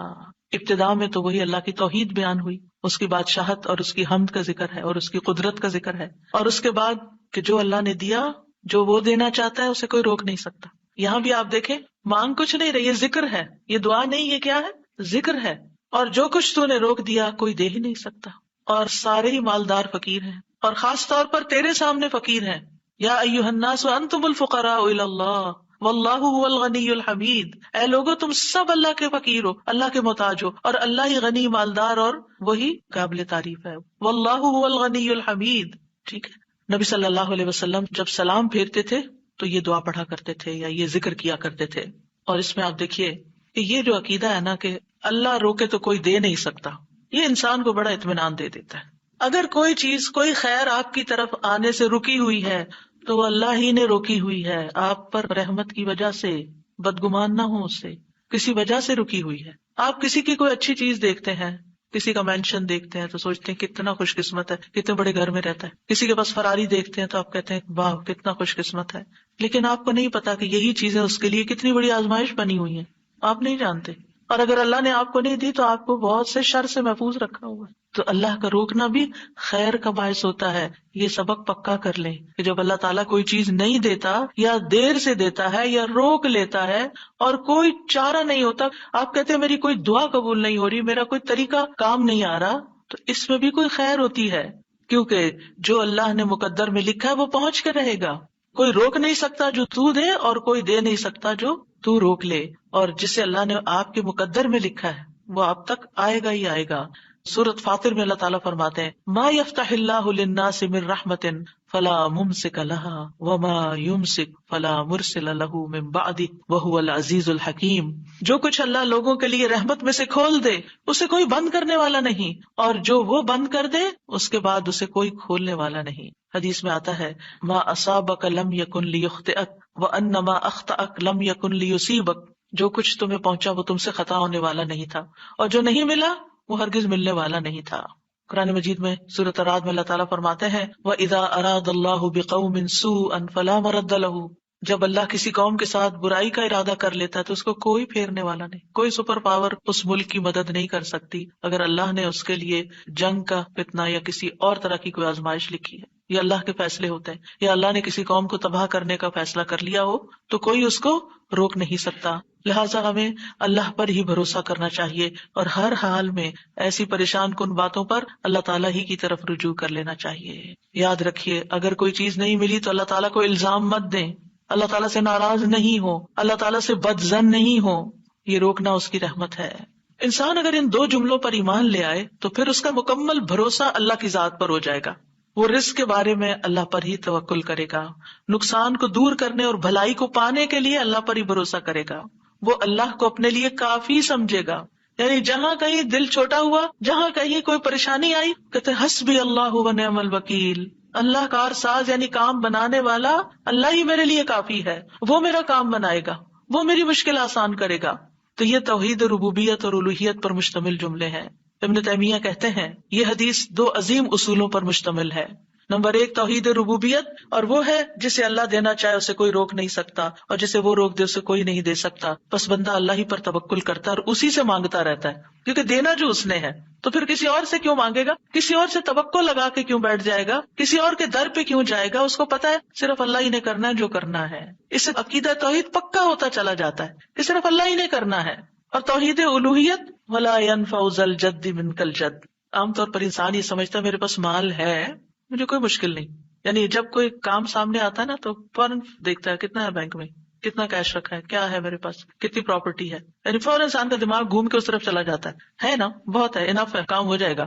ابتدا میں تو وہی اللہ کی توحید بیان ہوئی، اس کی بادشاہت اور اس کی حمد کا ذکر ہے اور اس کی قدرت کا ذکر ہے، اور اس کے بعد کہ جو اللہ نے دیا، جو وہ دینا چاہتا ہے اسے کوئی روک نہیں سکتا. یہاں بھی آپ دیکھیں، مانگ کچھ نہیں رہی، یہ ذکر ہے، یہ دعا نہیں، یہ کیا ہے؟ ذکر ہے. اور جو کچھ تو نے روک دیا کوئی دے ہی نہیں سکتا، اور سارے ہی مالدار فقیر ہیں، اور خاص طور پر تیرے سامنے فقیر ہیں. یا ایھا الناس انتم الفقراء الی اللہ واللہ هو الغنی الحمید. اے لوگو، تم سب اللہ کے فقیر ہو، اللہ کے محتاج ہو، اور اللہ ہی غنی، مالدار اور وہی قابل تعریف ہے. واللہ هو الغنی الحمید. ٹھیک ہے. نبی صلی اللہ علیہ وسلم جب سلام پھیرتے تھے تو یہ دعا پڑھا کرتے تھے یا یہ ذکر کیا کرتے تھے. اور اس میں آپ دیکھیے کہ یہ جو عقیدہ ہے نا کہ اللہ روکے تو کوئی دے نہیں سکتا، یہ انسان کو بڑا اطمینان دے دیتا ہے. اگر کوئی چیز، کوئی خیر آپ کی طرف آنے سے رکی ہوئی ہے تو وہ اللہ ہی نے روکی ہوئی ہے، آپ پر رحمت کی وجہ سے. بدگمان نہ ہو، اس سے کسی وجہ سے رکی ہوئی ہے. آپ کسی کی کوئی اچھی چیز دیکھتے ہیں، کسی کا مینشن دیکھتے ہیں تو سوچتے ہیں کتنا خوش قسمت ہے، کتنے بڑے گھر میں رہتا ہے. کسی کے پاس فراری دیکھتے ہیں تو آپ کہتے ہیں واہ کتنا خوش قسمت ہے. لیکن آپ کو نہیں پتا کہ یہی چیزیں اس کے لیے کتنی بڑی آزمائش بنی ہوئی ہیں، آپ نہیں جانتے. اور اگر اللہ نے آپ کو نہیں دی تو آپ کو بہت سے شر سے محفوظ رکھا ہوا ہے. تو اللہ کا روکنا بھی خیر کا باعث ہوتا ہے. یہ سبق پکا کر لیں کہ جب اللہ تعالیٰ کوئی چیز نہیں دیتا یا دیر سے دیتا ہے یا روک لیتا ہے اور کوئی چارہ نہیں ہوتا، آپ کہتے ہیں میری کوئی دعا قبول نہیں ہو رہی، میرا کوئی طریقہ کام نہیں آ رہا، تو اس میں بھی کوئی خیر ہوتی ہے، کیونکہ جو اللہ نے مقدر میں لکھا ہے وہ پہنچ کے رہے گا. کوئی روک نہیں سکتا جو تو دے، اور کوئی دے نہیں سکتا جو تو روک لے. اور جسے اللہ نے آپ کے مقدر میں لکھا ہے وہ آپ تک آئے گا ہی آئے گا. سورۃ فاطر میں اللہ تعالیٰ فرماتے ہیں ما یفتح اللہ للناس من رحمت فلا ممسک لها وما یمسک فلا مرسل له من بعدہ وہو العزیز الحکیم. جو کچھ اللہ لوگوں کے لیے رحمت میں سے کھول دے اسے کوئی بند کرنے والا نہیں، اور جو وہ بند کر دے اس کے بعد اسے کوئی کھولنے والا نہیں. حدیث میں آتا ہے ما اصابک لم یکن لیخطئک وان ما اخطأک لم یکن لیصیبک. جو کچھ تمہیں پہنچا وہ تم سے خطا ہونے والا نہیں تھا، اور جو نہیں ملا وہ ہرگز ملنے والا نہیں تھا. قرآن مجید میں سورۃ الرعد میں اللہ تعالیٰ فرماتے ہیں وَإِذَا أَرَادَ اللَّهُ بِقَوْمٍ سُوءًا فَلَا مَرَدَّ لَهُ. جب اللہ کسی قوم کے ساتھ برائی کا ارادہ کر لیتا ہے تو اس کو کوئی پھیرنے والا نہیں، کوئی سپر پاور اس ملک کی مدد نہیں کر سکتی اگر اللہ نے اس کے لیے جنگ کا فتنہ یا کسی اور طرح کی کوئی آزمائش لکھی ہے. یہ اللہ کے فیصلے ہوتے ہیں. یا اللہ نے کسی قوم کو تباہ کرنے کا فیصلہ کر لیا ہو تو کوئی اس کو روک نہیں سکتا. لہٰذا ہمیں اللہ پر ہی بھروسہ کرنا چاہیے اور ہر حال میں ایسی پریشان کن باتوں پر اللہ تعالیٰ ہی کی طرف رجوع کر لینا چاہیے. یاد رکھیے اگر کوئی چیز نہیں ملی تو اللہ تعالیٰ کو الزام مت دیں, اللہ تعالیٰ سے ناراض نہیں ہو, اللہ تعالیٰ سے بد ظن نہیں ہو, یہ روکنا اس کی رحمت ہے. انسان اگر ان دو جملوں پر ایمان لے آئے تو پھر اس کا مکمل بھروسہ اللہ کی ذات پر ہو جائے گا. وہ رزق کے بارے میں اللہ پر ہی توکل کرے گا, نقصان کو دور کرنے اور بھلائی کو پانے کے لیے اللہ پر ہی بھروسہ کرے گا. وہ اللہ کو اپنے لیے کافی سمجھے گا. یعنی جہاں کہیں دل چھوٹا ہوا, جہاں کہیں کوئی پریشانی آئی, کہتے حسبی اللہ و نعم الوکیل, اللہ کار ساز یعنی کام بنانے والا اللہ ہی میرے لیے کافی ہے, وہ میرا کام بنائے گا, وہ میری مشکل آسان کرے گا. تو یہ توحید ربوبیت اور الوہیت پر مشتمل جملے ہیں. ابن تیمیہ کہتے ہیں یہ حدیث دو عظیم اصولوں پر مشتمل ہے. نمبر 1 توحید ربوبیت, اور وہ ہے جسے اللہ دینا چاہے اسے کوئی روک نہیں سکتا, اور جسے وہ روک دے اسے کوئی نہیں دے سکتا. بس بندہ اللہ ہی پر توکل کرتا ہے اور اسی سے مانگتا رہتا ہے, کیونکہ دینا جو اس نے ہے. تو پھر کسی اور سے کیوں مانگے گا, کسی اور سے توقع لگا کے کیوں بیٹھ جائے گا, کسی اور کے در پہ کیوں جائے گا. اس کو پتا ہے صرف اللہ ہی نے کرنا ہے جو کرنا ہے. اس سے عقیدہ توحید پکا ہوتا چلا جاتا ہے کہ صرف اللہ ہی نے کرنا ہے. اور توحید الوہیت ولا ينفع ذا الجد منك الجد, عام طور پر انسان یہ سمجھتا ہے میرے پاس مال ہے مجھے کوئی مشکل نہیں. یعنی جب کوئی کام سامنے آتا ہے نا تو فوراً دیکھتا ہے کتنا ہے بینک میں, کتنا کیش رکھا ہے, کیا ہے میرے پاس, کتنی پراپرٹی ہے. یعنی فوراً انسان کا دماغ گھوم کے اس طرف چلا جاتا ہے نا بہت ہے, انف ہے, کام ہو جائے گا.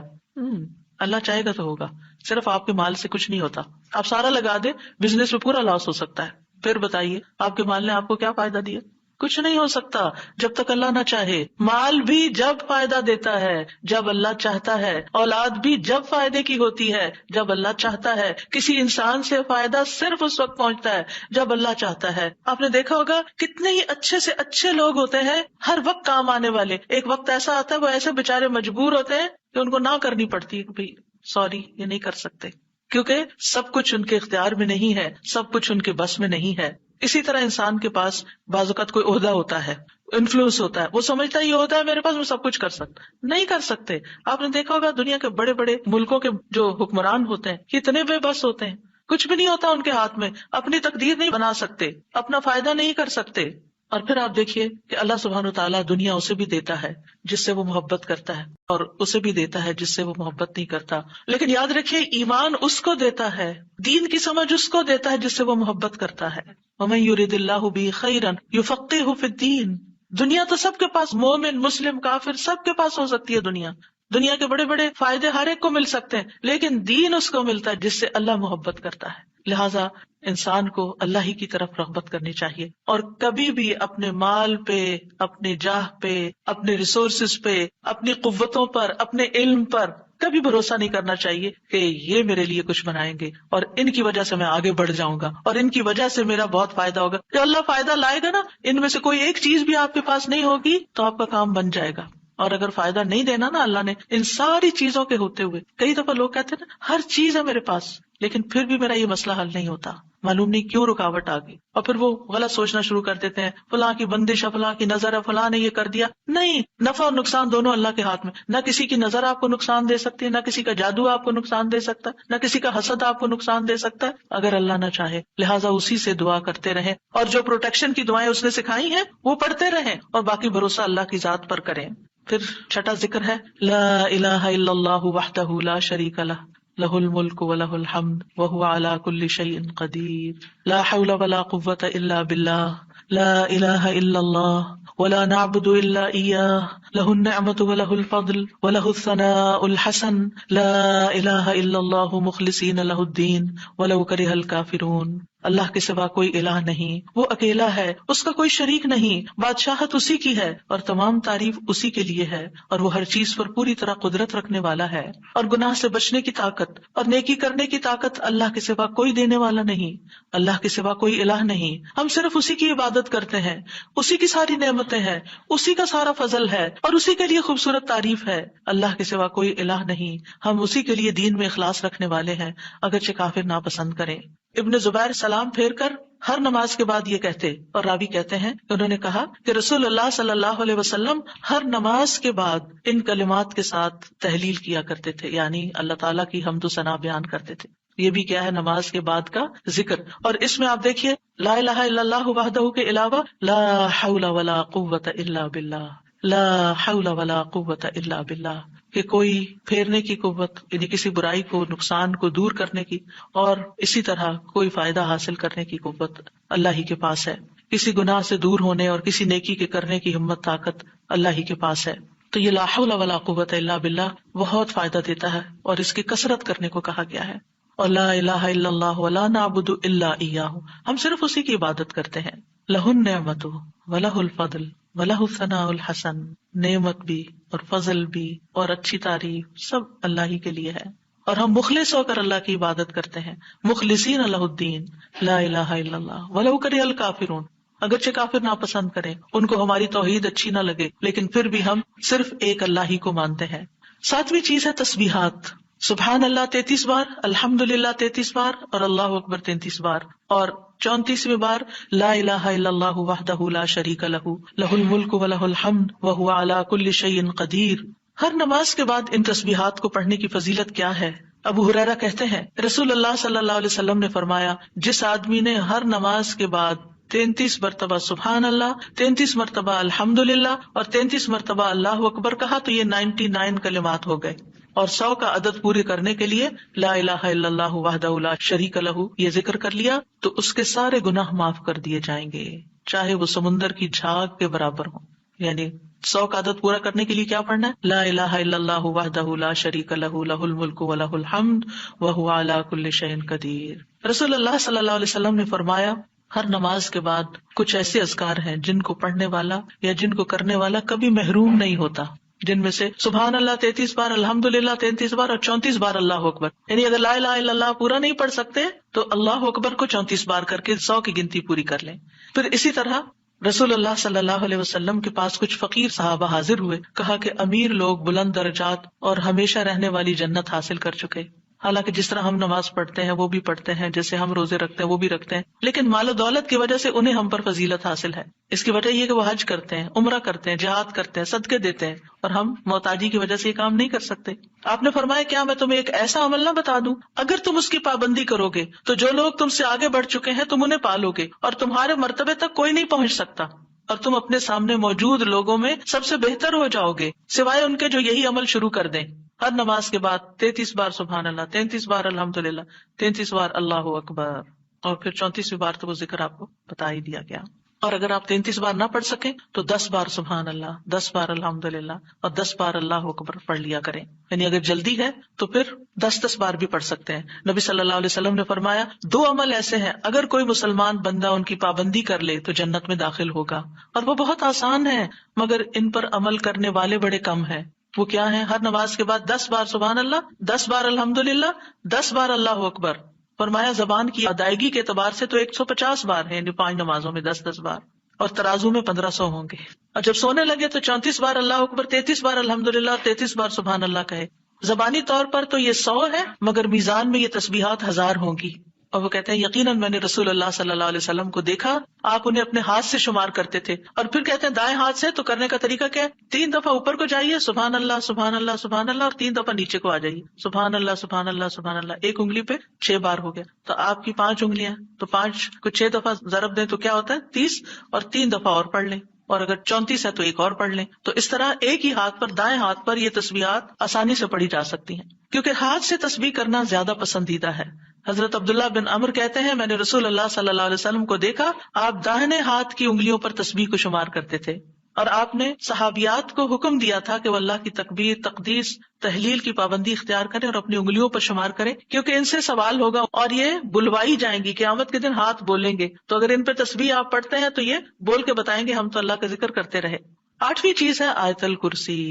اللہ چاہے گا تو ہوگا. صرف آپ کے مال سے کچھ نہیں ہوتا. آپ سارا لگا دے, بزنس میں پورا لاس ہو سکتا ہے. پھر بتائیے آپ کے مال نے آپ کو کیا فائدہ دیا, کچھ نہیں ہو سکتا جب تک اللہ نہ چاہے. مال بھی جب فائدہ دیتا ہے جب اللہ چاہتا ہے, اولاد بھی جب فائدے کی ہوتی ہے جب اللہ چاہتا ہے. کسی انسان سے فائدہ صرف اس وقت پہنچتا ہے جب اللہ چاہتا ہے. آپ نے دیکھا ہوگا کتنے ہی اچھے سے اچھے لوگ ہوتے ہیں ہر وقت کام آنے والے. ایک وقت ایسا آتا ہے وہ ایسے بےچارے مجبور ہوتے ہیں کہ ان کو نہ کرنی پڑتی ہے کہ بھائی سوری یہ نہیں کر سکتے, کیونکہ سب کچھ ان کے اختیار میں نہیں ہے, سب کچھ ان کے بس میں نہیں ہے. اسی طرح انسان کے پاس بعض اوقات کوئی عہدہ ہوتا ہے, انفلوئنس ہوتا ہے, وہ سمجھتا ہے یہ عہدہ ہے میرے پاس, میں سب کچھ کر سکتا. نہیں کر سکتے. آپ نے دیکھا ہوگا دنیا کے بڑے بڑے ملکوں کے جو حکمران ہوتے ہیں کتنے بے بس ہوتے ہیں, کچھ بھی نہیں ہوتا ان کے ہاتھ میں, اپنی تقدیر نہیں بنا سکتے, اپنا فائدہ نہیں کر سکتے. اور پھر آپ دیکھیے کہ اللہ سبحانہ وتعالیٰ دنیا اسے بھی دیتا ہے جس سے وہ محبت کرتا ہے, اور اسے بھی دیتا ہے جس سے وہ محبت نہیں کرتا. لیکن یاد رکھیے ایمان اس کو دیتا ہے, دین کی سمجھ اس کو دیتا ہے جس سے وہ محبت کرتا ہے. وَمَن يُرِدِ اللَّهُ بِهِ خَيْرًا يُفَقِّهُ فِي الدِّينِ. دنیا تو سب کے پاس, مومن مسلم کافر سب کے پاس ہو سکتی ہے. دنیا کے بڑے بڑے فائدے ہر ایک کو مل سکتے ہیں, لیکن دین اس کو ملتا ہے جس سے اللہ محبت کرتا ہے. لہٰذا انسان کو اللہ ہی کی طرف رغبت کرنی چاہیے, اور کبھی بھی اپنے مال پہ, اپنے جاہ پہ, اپنے ریسورسز پہ, اپنی قوتوں پر, اپنے علم پر کبھی بھروسہ نہیں کرنا چاہیے کہ یہ میرے لیے کچھ بنائیں گے اور ان کی وجہ سے میں آگے بڑھ جاؤں گا اور ان کی وجہ سے میرا بہت فائدہ ہوگا. جو اللہ فائدہ لائے گا نا, ان میں سے کوئی ایک چیز بھی آپ کے پاس نہیں ہوگی تو آپ کا کام بن جائے گا. اور اگر فائدہ نہیں دینا نا اللہ نے ان ساری چیزوں کے ہوتے ہوئے, کئی دفعہ لوگ کہتے ہیں نا ہر چیز ہے میرے پاس لیکن پھر بھی میرا یہ مسئلہ حل نہیں ہوتا, معلوم نہیں کیوں رکاوٹ آ گئی. اور پھر وہ غلط سوچنا شروع کر دیتے ہیں, فلاں کی بندش ہے, فلاں کی نظر ہے, فلاں نے یہ کر دیا. نہیں, نفع اور نقصان دونوں اللہ کے ہاتھ میں. نہ کسی کی نظر آپ کو نقصان دے سکتی ہے, نہ کسی کا جادو آپ کو نقصان دے سکتا ہے, نہ کسی کا حسد آپ کو نقصان دے سکتا ہے اگر اللہ نہ چاہے. لہٰذا اسی سے دعا کرتے رہیں, اور جو پروٹیکشن کی دعائیں اس نے سکھائی ہیں وہ پڑھتے رہیں, اور باقی بھروسہ اللہ کی ذات پر کریں. پھر چھٹا ذکر ہے لا الہ الا اللہ وحدہ لا شریک لہ لہ الملک ولہ الحمد وہو علی کل شیء قدیر لا حول ولا قوۃ الا باللہ لا الہ الا اللہ ولا نعبد الا ایاہ لہ النعمۃ ولہ الفضل ولہ الثناء الحسن لا الہ الا اللہ مخلصین لہ الدین ولو کرہ الکافرون. اللہ کے سوا کوئی الہ نہیں, وہ اکیلا ہے, اس کا کوئی شریک نہیں, بادشاہت اسی کی ہے اور تمام تعریف اسی کے لیے ہے, اور وہ ہر چیز پر پوری طرح قدرت رکھنے والا ہے. اور گناہ سے بچنے کی طاقت اور نیکی کرنے کی طاقت اللہ کے سوا کوئی دینے والا نہیں, اللہ کے سوا کوئی الہ نہیں. ہم صرف اسی کی عبادت کرتے ہیں, اسی کی ساری نعمتیں ہیں, اسی کا سارا فضل ہے, اور اسی کے لیے خوبصورت تعریف ہے. اللہ کے سوا کوئی الہ نہیں, ہم اسی کے لیے دین میں اخلاص رکھنے والے ہیں اگرچہ کافر ناپسند کریں. ابن زبیر سلام پھیر کر ہر نماز کے بعد یہ کہتے, اور راوی کہتے ہیں کہ انہوں نے کہا کہ رسول اللہ صلی اللہ علیہ وسلم ہر نماز کے بعد ان کلمات کے ساتھ تحلیل کیا کرتے تھے, یعنی اللہ تعالیٰ کی حمد و ثنا بیان کرتے تھے. یہ بھی کیا ہے؟ نماز کے بعد کا ذکر. اور اس میں آپ دیکھیے لا الہ الا اللہ وحدہ کے علاوہ لا حول ولا قوت الا باللہ، لا حول ولا قوت الا باللہ، کہ کوئی پھیرنے کی قوت یعنی کسی برائی کو، نقصان کو دور کرنے کی، اور اسی طرح کوئی فائدہ حاصل کرنے کی قوت اللہ ہی کے پاس ہے. کسی گناہ سے دور ہونے اور کسی نیکی کے کرنے کی ہمت، طاقت اللہ ہی کے پاس ہے. تو یہ لا حول ولا قوت الا باللہ بہت فائدہ دیتا ہے، اور اس کی کثرت کرنے کو کہا گیا ہے. اور لا الہ الا اللہ ولا نعبد الا ایاہ، ہم صرف اسی کی عبادت کرتے ہیں. لہ النعمت ولہ الفضل ولہ الثناء الحسن، نعمت بھی اور فضل بھی اور اچھی تعریف سب اللہ ہی کے لیے ہے. اور ہم مخلص ہو کر اللہ کی عبادت کرتے ہیں، مخلصین لہ الدین لا الہ الا اللہ ولو کرہ الکافرون. اگرچہ کافر ناپسند کریں، ان کو ہماری توحید اچھی نہ لگے، لیکن پھر بھی ہم صرف ایک اللہ ہی کو مانتے ہیں. 7ویں چیز ہے تسبیحات. سبحان اللہ 33 بار، الحمدللہ 33 بار، اور اللہ اکبر 33 بار. اور 34ویں بار لا الہ الا اللہ وحدہ لا شریک لہ لہ الملک ولہ الحمد وہو علی کل شیء قدیر. ہر نماز کے بعد ان تسبیحات کو پڑھنے کی فضیلت کیا ہے؟ ابو ہریرہ کہتے ہیں رسول اللہ صلی اللہ علیہ وسلم نے فرمایا، جس آدمی نے ہر نماز کے بعد 33 مرتبہ سبحان اللہ، 33 مرتبہ الحمدللہ اور 33 مرتبہ اللہ اکبر کہا تو یہ 99 کلمات ہو گئے. اور 100 کا عدد پورے کرنے کے لیے لا الہ الا اللہ وحدہ لا شریک لہ یہ ذکر کر لیا تو اس کے سارے گناہ معاف کر دیے جائیں گے، چاہے وہ سمندر کی جھاگ کے برابر ہوں. یعنی 100 کا عدد پورا کرنے کے لیے کیا پڑھنا ہے؟ لا الہ الا اللہ وحدہ لا شریک لہ لہ الملک ولہ الحمد وہو علی کل شیء قدیر. رسول اللہ صلی اللہ علیہ وسلم نے فرمایا ہر نماز کے بعد کچھ ایسے اذکار ہیں جن کو پڑھنے والا یا جن کو کرنے والا کبھی محروم نہیں ہوتا، جن میں سے سبحان اللہ 33 بار، الحمدللہ 33 بار اور 34 بار اللہ اکبر. یعنی اگر لا الہ الا اللہ پورا نہیں پڑھ سکتے تو اللہ اکبر کو 34 بار کر کے 100 کی گنتی پوری کر لیں. پھر اسی طرح رسول اللہ صلی اللہ علیہ وسلم کے پاس کچھ فقیر صحابہ حاضر ہوئے، کہا کہ امیر لوگ بلند درجات اور ہمیشہ رہنے والی جنت حاصل کر چکے. حالانکہ جس طرح ہم نماز پڑھتے ہیں وہ بھی پڑھتے ہیں، جیسے ہم روزے رکھتے ہیں وہ بھی رکھتے ہیں، لیکن مال و دولت کی وجہ سے انہیں ہم پر فضیلت حاصل ہے. اس کی وجہ یہ کہ وہ حج کرتے ہیں، عمرہ کرتے ہیں، جہاد کرتے ہیں، صدقے دیتے ہیں، اور ہم محتاجی کی وجہ سے یہ کام نہیں کر سکتے. آپ نے فرمایا کیا میں تمہیں ایک ایسا عمل نہ بتا دوں اگر تم اس کی پابندی کرو گے تو جو لوگ تم سے آگے بڑھ چکے ہیں تم انہیں پالو گے اور تمہارے مرتبے تک کوئی نہیں پہنچ سکتا، اور تم اپنے سامنے موجود لوگوں میں سب سے بہتر ہو جاؤ گے سوائے ان کے جو یہی عمل شروع کر دیں. ہر نماز کے بعد 33 بار سبحان اللہ، 33 بار الحمدللہ، 33 بار اللہ اکبر، اور پھر 34ویں بار تو وہ ذکر آپ کو بتا ہی دیا گیا. اور اگر آپ 33 بار نہ پڑھ سکیں تو 10 بار سبحان اللہ، 10 بار الحمدللہ اور 10 بار اللہ اکبر پڑھ لیا کریں. یعنی اگر جلدی ہے تو پھر 10 بار بھی پڑھ سکتے ہیں. نبی صلی اللہ علیہ وسلم نے فرمایا 2 عمل ایسے ہیں اگر کوئی مسلمان بندہ ان کی پابندی کر لے تو جنت میں داخل ہوگا، اور وہ بہت آسان ہے مگر ان پر عمل کرنے والے بڑے کم ہیں. وہ کیا ہے؟ ہر نماز کے بعد 10 بار سبحان اللہ، 10 بار الحمدللہ، 10 بار اللہ اکبر. فرمایا زبان کی ادائیگی کے اعتبار سے تو 150 بار ہے، یعنی 5 نمازوں میں 10 بار، اور ترازو میں 1500 ہوں گے. اور جب سونے لگے تو 34 بار اللہ اکبر، 33 بار الحمدللہ اور 33 بار سبحان اللہ کہے. زبانی طور پر تو یہ 100 ہے مگر میزان میں یہ تسبیحات 1000 ہوں گی. اور وہ کہتے ہیں یقیناً میں نے رسول اللہ صلی اللہ علیہ وسلم کو دیکھا، آپ انہیں اپنے ہاتھ سے شمار کرتے تھے. اور پھر کہتے ہیں دائیں ہاتھ سے تو کرنے کا طریقہ کیا ہے؟ 3 دفعہ اوپر کو جائیے سبحان اللہ سبحان اللہ سبحان اللہ، اور 3 دفعہ نیچے کو آ جائیے سبحان اللہ سبحان اللہ سبحان اللہ. ایک انگلی پہ 6 بار ہو گیا، تو آپ کی 5 انگلیاں تو 5 کو 6 دفعہ ضرب دیں تو کیا ہوتا ہے 30، اور 3 دفعہ اور پڑھ لیں، اور اگر 34 ہے تو ایک اور پڑھ لیں. تو اس طرح ایک ہی ہاتھ پر، دائیں ہاتھ پر یہ تسبیحات آسانی سے پڑھی جا سکتی ہیں، کیونکہ ہاتھ سے تسبیح کرنا زیادہ پسندیدہ ہے. حضرت عبداللہ بن عمر کہتے ہیں میں نے رسول اللہ صلی اللہ علیہ وسلم کو دیکھا، آپ داہنے ہاتھ کی انگلیوں پر تسبیح کو شمار کرتے تھے، اور آپ نے صحابیات کو حکم دیا تھا کہ وہ اللہ کی تکبیر، تقدیس، تحلیل کی پابندی اختیار کریں اور اپنی انگلیوں پر شمار کریں، کیونکہ ان سے سوال ہوگا اور یہ بلوائی جائیں گی. قیامت کے دن ہاتھ بولیں گے، تو اگر ان پہ تسبیح آپ پڑھتے ہیں تو یہ بول کے بتائیں گے ہم تو اللہ کا ذکر کرتے رہے. 8ویں چیز ہے آیت الکرسی.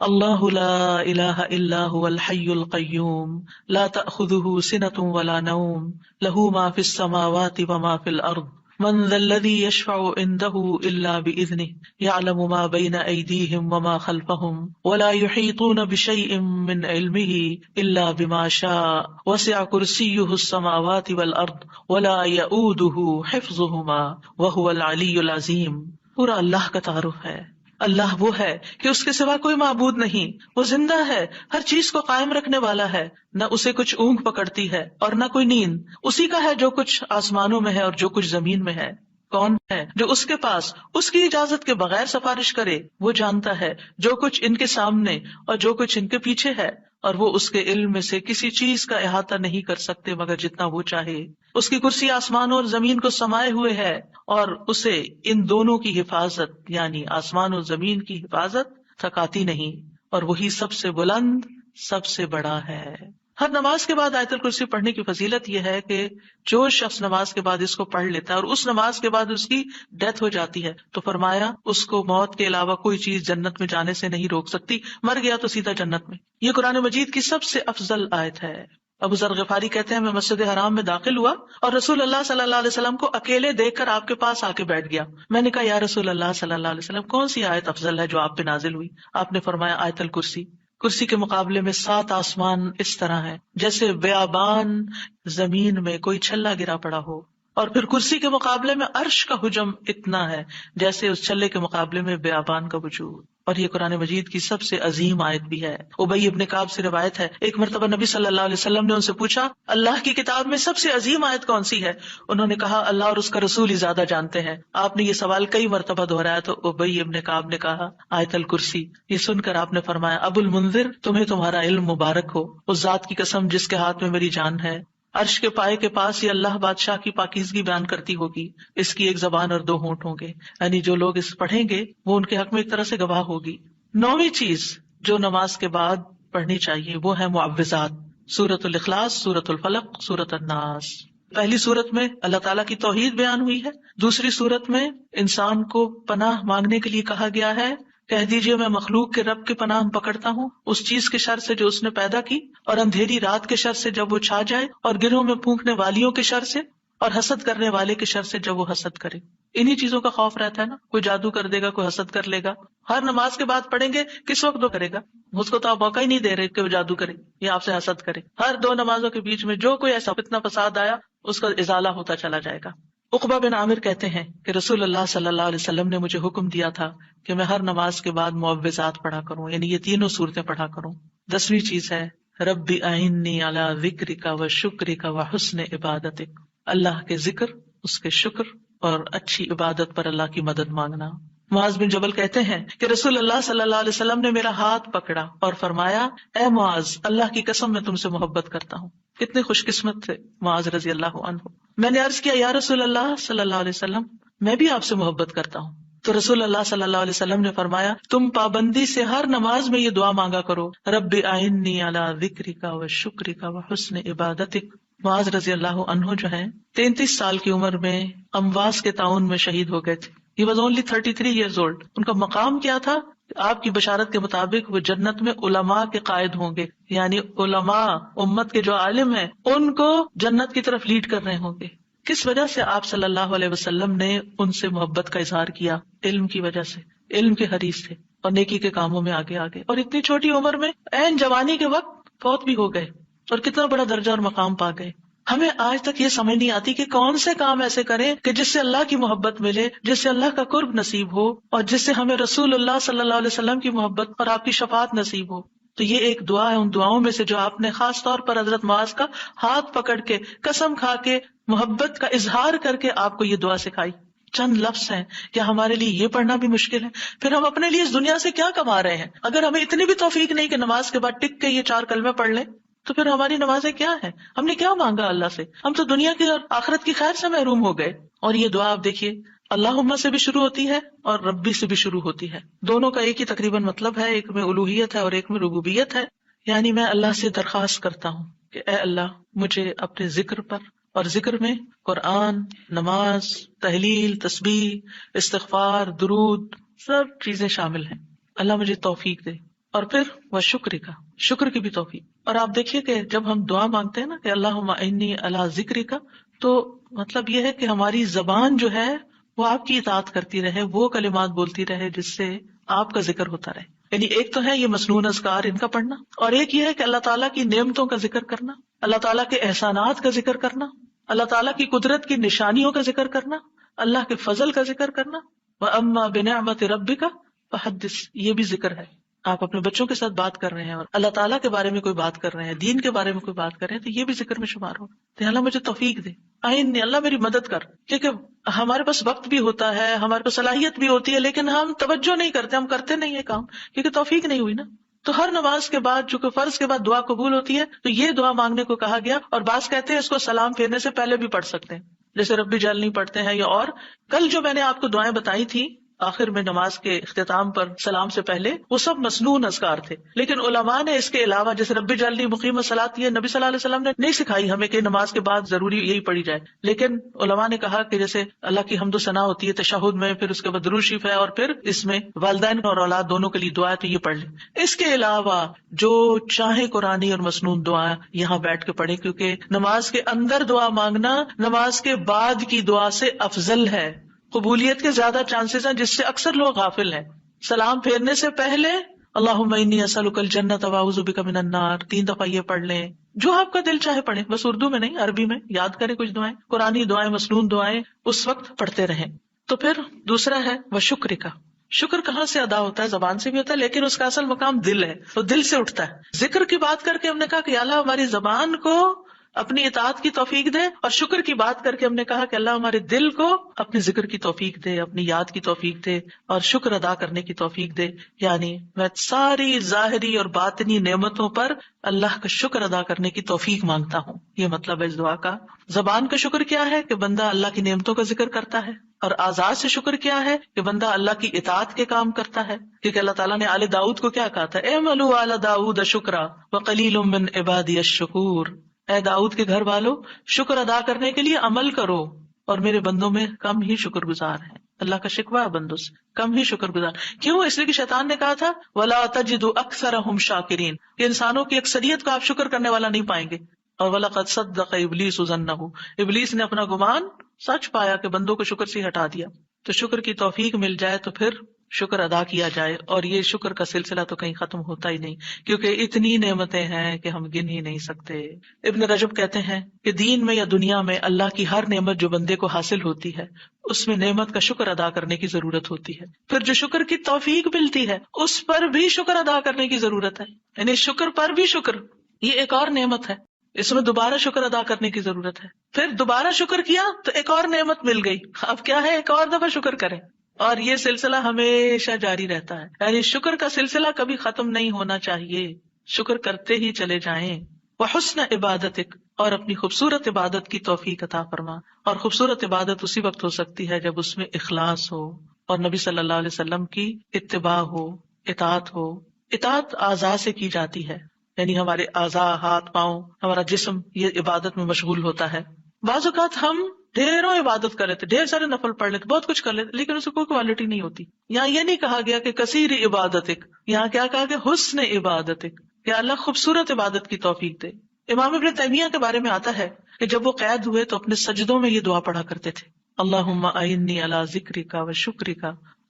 اللہ لا الہ الا هو الحی القیوم لا تأخذہ سنۃ ولا نوم لہ ما فی السماوات وما فی الارض من ذا الذی یشفع عنده الا بإذنہ یعلم ما بین ایدیہم وما خلفہم ولا یحیطون بشیء من علمہ الا بما شاء وسع کرسیہ السماوات والارض ولا یؤودہ حفظہما وہو العلی العظیم. پورا اللہ کا تعارف ہے. اللہ وہ ہے کہ اس کے سوا کوئی معبود نہیں، وہ زندہ ہے، ہر چیز کو قائم رکھنے والا ہے، نہ اسے کچھ اونگ پکڑتی ہے اور نہ کوئی نیند، اسی کا ہے جو کچھ آسمانوں میں ہے اور جو کچھ زمین میں ہے۔ کون ہے جو اس کے پاس اس کی اجازت کے بغیر سفارش کرے؟ وہ جانتا ہے جو کچھ ان کے سامنے اور جو کچھ ان کے پیچھے ہے، اور وہ اس کے علم میں سے کسی چیز کا احاطہ نہیں کر سکتے مگر جتنا وہ چاہے۔ اس کی کرسی آسمانوں اور زمین کو سمائے ہوئے ہے، اور اسے ان دونوں کی حفاظت یعنی آسمان اور زمین کی حفاظت تھکاتی نہیں، اور وہی سب سے بلند سب سے بڑا ہے۔ ہر نماز کے بعد آیت الکرسی پڑھنے کی فضیلت یہ ہے کہ جو شخص نماز کے بعد اس کو پڑھ لیتا ہے اور اس نماز کے بعد اس کی ڈیتھ ہو جاتی ہے تو فرمایا اس کو موت کے علاوہ کوئی چیز جنت میں جانے سے نہیں روک سکتی، مر گیا تو سیدھا جنت میں۔ یہ قرآن مجید کی سب سے افضل آیت ہے۔ ابو ذر غفاری کہتے ہیں میں مسجد حرام میں داخل ہوا اور رسول اللہ صلی اللہ علیہ وسلم کو اکیلے دیکھ کر آپ کے پاس آ کے بیٹھ گیا۔ میں نے کہا یا رسول اللہ صلی اللہ علیہ وسلم کون سی آیت افضل ہے جو آپ پہ نازل ہوئی؟ آپ نے فرمایا آیت الکرسی۔ کرسی کے مقابلے میں 7 آسمان اس طرح ہے جیسے بیابان زمین میں کوئی چھلا گرا پڑا ہو، اور پھر کرسی کے مقابلے میں عرش کا حجم اتنا ہے جیسے اس چھلے کے مقابلے میں بیابان کا وجود۔ اور یہ قرآن مجید کی سب سے عظیم آیت بھی ہے۔ ابی ابن کعب سے روایت ہے ایک مرتبہ نبی صلی اللہ علیہ وسلم نے ان سے پوچھا اللہ کی کتاب میں سب سے عظیم آیت کون سی ہے؟ انہوں نے کہا اللہ اور اس کا رسول ہی زیادہ جانتے ہیں۔ آپ نے یہ سوال کئی مرتبہ دہرایا تو ابی ابن کعب نے کہا آیت الکرسی۔ یہ سن کر آپ نے فرمایا ابو المنذر تمہیں تمہارا علم مبارک ہو، اس ذات کی قسم جس کے ہاتھ میں میری جان ہے، عرش کے پائے کے پاس یہ اللہ بادشاہ کی پاکیزگی بیان کرتی ہوگی، اس کی ایک زبان اور 2 ہونٹ ہوں گے، یعنی جو لوگ اس پڑھیں گے وہ ان کے حق میں ایک طرح سے گواہ ہوگی۔ 9ویں چیز جو نماز کے بعد پڑھنی چاہیے وہ ہے معوذات، سورۃ الاخلاص، سورۃ الفلق، سورۃ الناس۔ پہلی سورت میں اللہ تعالیٰ کی توحید بیان ہوئی ہے، دوسری سورت میں انسان کو پناہ مانگنے کے لیے کہا گیا ہے، کہہ دیجئے میں مخلوق کے رب کی پناہ پکڑتا ہوں اس چیز کے شر سے جو اس نے پیدا کی، اور اندھیری رات کے شر سے جب وہ چھا جائے، اور گرہوں میں پھونکنے والیوں کے شر سے، اور حسد کرنے والے کے شر سے جب وہ حسد کرے۔ انہی چیزوں کا خوف رہتا ہے نا، کوئی جادو کر دے گا، کوئی حسد کر لے گا۔ ہر نماز کے بعد پڑھیں گے کس وقت وہ کرے گا؟ اس کو تو آپ موقع ہی نہیں دے رہے کہ وہ جادو کرے یا آپ سے حسد کرے۔ ہر 2 نمازوں کے بیچ میں جو کوئی ایسا فتنہ فساد آیا اس کا ازالہ ہوتا چلا جائے گا۔ عقبہ بن عامر کہتے ہیں کہ رسول اللہ صلی اللہ علیہ وسلم نے مجھے حکم دیا تھا کہ میں ہر نماز کے بعد معوذات پڑھا کروں، یعنی یہ 3 صورتیں پڑھا کروں۔ 10ویں چیز ہے رب اعنی علی ذکرک و شکرک و حسن عبادتک، اللہ کے ذکر، اس کے شکر اور اچھی عبادت پر اللہ کی مدد مانگنا۔ معاذ بن جبل کہتے ہیں کہ رسول اللہ صلی اللہ علیہ وسلم نے میرا ہاتھ پکڑا اور فرمایا اے معاذ اللہ کی قسم میں تم سے محبت کرتا ہوں۔ کتنے خوش قسمت تھے معاذ رضی اللہ عنہ۔ میں نے عرض کیا یا رسول اللہ صلی اللہ علیہ وسلم میں بھی آپ سے محبت کرتا ہوں، تو رسول اللہ صلی اللہ علیہ وسلم نے فرمایا تم پابندی سے ہر نماز میں یہ دعا مانگا کرو رب اعنی علی ذکرک و شکرک و حسن عبادتک۔ معاذ رضی اللہ عنہ جو ہیں 33 سال کی عمر میں امواس کے طاعون میں شہید ہو گئے تھے۔ He was only 33 years old۔ ان کا مقام کیا تھا؟ آپ کی بشارت کے مطابق وہ جنت میں علماء کے قائد ہوں گے، یعنی علماء امت کے جو عالم ہیں ان کو جنت کی طرف لیڈ کر رہے ہوں گے۔ کس وجہ سے آپ صلی اللہ علیہ وسلم نے ان سے محبت کا اظہار کیا؟ علم کی وجہ سے، علم کے حریص تھے اور نیکی کے کاموں میں آگے آگے، اور اتنی چھوٹی عمر میں عین جوانی کے وقت فوت بھی ہو گئے، اور کتنا بڑا درجہ اور مقام پا گئے۔ ہمیں آج تک یہ سمجھ نہیں آتی کہ کون سے کام ایسے کریں کہ جس سے اللہ کی محبت ملے، جس سے اللہ کا قرب نصیب ہو، اور جس سے ہمیں رسول اللہ صلی اللہ علیہ وسلم کی محبت اور آپ کی شفاعت نصیب ہو۔ تو یہ ایک دعا ہے ان دعاؤں میں سے جو آپ نے خاص طور پر حضرت معاذ کا ہاتھ پکڑ کے قسم کھا کے محبت کا اظہار کر کے آپ کو یہ دعا سکھائی۔ چند لفظ ہیں، کیا ہمارے لیے یہ پڑھنا بھی مشکل ہے؟ پھر ہم اپنے لیے اس دنیا سے کیا کما رہے ہیں؟ اگر ہمیں اتنی بھی توفیق نہیں کہ نماز کے بعد ٹک کے یہ 4 کلمے پڑھ لیں تو پھر ہماری نمازیں کیا ہیں؟ ہم نے کیا مانگا اللہ سے؟ ہم تو دنیا کی اور آخرت کی خیر سے محروم ہو گئے۔ اور یہ دعا آپ دیکھیے اللہم سے بھی شروع ہوتی ہے اور ربی سے بھی شروع ہوتی ہے، دونوں کا ایک ہی تقریباً مطلب ہے، ایک میں الوہیت ہے اور ایک میں ربوبیت ہے۔ یعنی میں اللہ سے درخواست کرتا ہوں کہ اے اللہ مجھے اپنے ذکر پر، اور ذکر میں قرآن، نماز، تحلیل، تسبیح، استغفار، درود، سب چیزیں شامل ہیں، اللہ مجھے توفیق دے۔ اور پھر وہ شکر کی بھی توفیق۔ اور آپ دیکھیے کہ جب ہم دعا مانگتے ہیں نا کہ اللہم اعنی علی ذکرک، تو مطلب یہ ہے کہ ہماری زبان جو ہے وہ آپ کی اطاعت کرتی رہے، وہ کلمات بولتی رہے جس سے آپ کا ذکر ہوتا رہے۔ یعنی ایک تو ہے یہ مسنون اذکار ان کا پڑھنا، اور ایک یہ ہے کہ اللہ تعالیٰ کی نعمتوں کا ذکر کرنا، اللہ تعالیٰ کے احسانات کا ذکر کرنا، اللہ تعالیٰ کی قدرت کی نشانیوں کا ذکر کرنا، اللہ کے فضل کا ذکر کرنا۔ وَأَمَّا بِنِعْمَةِ رَبِّكَ فحدث، یہ بھی ذکر ہے. آپ اپنے بچوں کے ساتھ بات کر رہے ہیں اور اللہ تعالیٰ کے بارے میں کوئی بات کر رہے ہیں، دین کے بارے میں کوئی بات کر رہے ہیں، تو یہ بھی ذکر میں شمار ہو. تو اللہ مجھے توفیق دے، آئین اللہ میری مدد کر. کیونکہ ہمارے پاس وقت بھی ہوتا ہے، ہمارے پاس صلاحیت بھی ہوتی ہے، لیکن ہم توجہ نہیں کرتے، ہم کرتے نہیں ہے کام، کیونکہ توفیق نہیں ہوئی نا. تو ہر نماز کے بعد، جو کہ فرض کے بعد دعا قبول ہوتی ہے، تو یہ دعا مانگنے کو کہا گیا. اور بعض کہتے ہیں اس کو سلام پھیرنے سے پہلے بھی پڑھ سکتے ہیں، جیسے ربی جعلنی پڑھتے ہیں. یا اور کل جو میں نے آپ کو دعائیں بتائی تھی آخر میں نماز کے اختتام پر سلام سے پہلے، وہ سب مسنون اذکار تھے. لیکن علماء نے اس کے علاوہ، جیسے ربی جعلنی مقیم الصلاۃ، یہ نبی صلی اللہ علیہ وسلم نے نہیں سکھائی ہمیں کہ نماز کے بعد ضروری یہی پڑھی جائے. لیکن علماء نے کہا کہ جیسے اللہ کی حمد و ثنا ہوتی ہے تشہد میں، پھر اس کے بعد درود شریف ہے، اور پھر اس میں والدین اور اولاد دونوں کے لیے دعا ہے، تو یہ پڑھ لیں. اس کے علاوہ جو چاہے قرآنی اور مسنون دعا یہاں بیٹھ کے پڑھیں، کیونکہ نماز کے اندر دعا مانگنا نماز کے بعد کی دعا سے افضل ہے. قبولیت کے زیادہ چانسز ہیں، جس سے اکثر لوگ غافل ہیں. سلام پھیرنے سے پہلے اللہم انی اسألک الجنۃ واعوذ بک من النار 3 دفعہ یہ پڑھ لیں. جو آپ کا دل چاہے پڑھیں، بس اردو میں نہیں، عربی میں یاد کریں کچھ دعائیں، قرآنی دعائیں، مسنون دعائیں اس وقت پڑھتے رہیں. تو پھر دوسرا ہے وشکر کا. شکر کہاں سے ادا ہوتا ہے؟ زبان سے بھی ہوتا ہے، لیکن اس کا اصل مقام دل ہے، تو دل سے اٹھتا ہے. ذکر کی بات کر کے ہم نے کہا کہ اللہ ہماری زبان کو اپنی اطاعت کی توفیق دے، اور شکر کی بات کر کے ہم نے کہا کہ اللہ ہمارے دل کو اپنے ذکر کی توفیق دے، اپنی یاد کی توفیق دے، اور شکر ادا کرنے کی توفیق دے. یعنی میں ساری ظاہری اور باطنی نعمتوں پر اللہ کا شکر ادا کرنے کی توفیق مانگتا ہوں. یہ مطلب ہے اس دعا کا. زبان کا شکر کیا ہے؟ کہ بندہ اللہ کی نعمتوں کا ذکر کرتا ہے. اور اعضاء سے شکر کیا ہے؟ کہ بندہ اللہ کی اطاعت کے کام کرتا ہے. کیونکہ اللہ تعالیٰ نے آل داؤد کو کیا کہا تھا؟ اعملوا آل داؤد شکرا وقلیل من عبادی الشکور. اے داؤد کے گھر والو، شکر ادا کرنے کے لیے عمل کرو، اور میرے بندوں میں کم ہی شکر گزار ہیں. اللہ کا شکوہ ہے بندوں سے، کم ہی شکر گزار. کیوں؟ اس لیے کہ شیطان نے کہا تھا وَلَا تَجِدُ أَكْثَرَهُمْ شَاكِرِينَ، کہ انسانوں کی اکثریت کو آپ شکر کرنے والا نہیں پائیں گے. اور وَلَقَدْ صَدَّقَ إِبْلِيسُ ظَنَّهُ، ابلیس نے اپنا گمان سچ پایا کہ بندوں کو شکر سے ہٹا دیا. تو شکر کی توفیق مل جائے تو پھر شکر ادا کیا جائے. اور یہ شکر کا سلسلہ تو کہیں ختم ہوتا ہی نہیں، کیونکہ اتنی نعمتیں ہیں کہ ہم گن ہی نہیں سکتے. ابن رجب کہتے ہیں کہ دین میں یا دنیا میں اللہ کی ہر نعمت جو بندے کو حاصل ہوتی ہے، اس میں نعمت کا شکر ادا کرنے کی ضرورت ہوتی ہے. پھر جو شکر کی توفیق ملتی ہے اس پر بھی شکر ادا کرنے کی ضرورت ہے. یعنی شکر پر بھی شکر، یہ ایک اور نعمت ہے، اس میں دوبارہ شکر ادا کرنے کی ضرورت ہے. پھر دوبارہ شکر کیا تو ایک اور نعمت مل گئی، اب کیا ہے؟ ایک اور دفعہ شکر کریں. اور یہ سلسلہ ہمیشہ جاری رہتا ہے. یعنی شکر کا سلسلہ کبھی ختم نہیں ہونا چاہیے، شکر کرتے ہی چلے جائیں. وحسن عبادتک، اور اپنی خوبصورت عبادت کی توفیق عطا فرما. اور خوبصورت عبادت اسی وقت ہو سکتی ہے جب اس میں اخلاص ہو، اور نبی صلی اللہ علیہ وسلم کی اتباع ہو، اطاعت ہو. اطاعت اعضاء سے کی جاتی ہے، یعنی ہمارے اعضاء، ہاتھ پاؤں، ہمارا جسم یہ عبادت میں مشغول ہوتا ہے. بعض اوقات ہم ڈھیروں عبادت کر لیتے، ڈھیر سارے نفل پڑھ لیتے، بہت کچھ کر لیتے، لیکن اس کو کوئی کوالٹی نہیں ہوتی. یہاں یہ نہیں کہا گیا کہ کثیر عبادتک، یہاں کیا کہا گیا؟ حسن عبادتک، کہ اللہ خوبصورت عبادت کی توفیق دے. امام ابن تیمیہ کے بارے میں آتا ہے کہ جب وہ قید ہوئے تو اپنے سجدوں میں یہ دعا پڑھا کرتے تھے، اللہم اعنی علی ذکرک و شکرک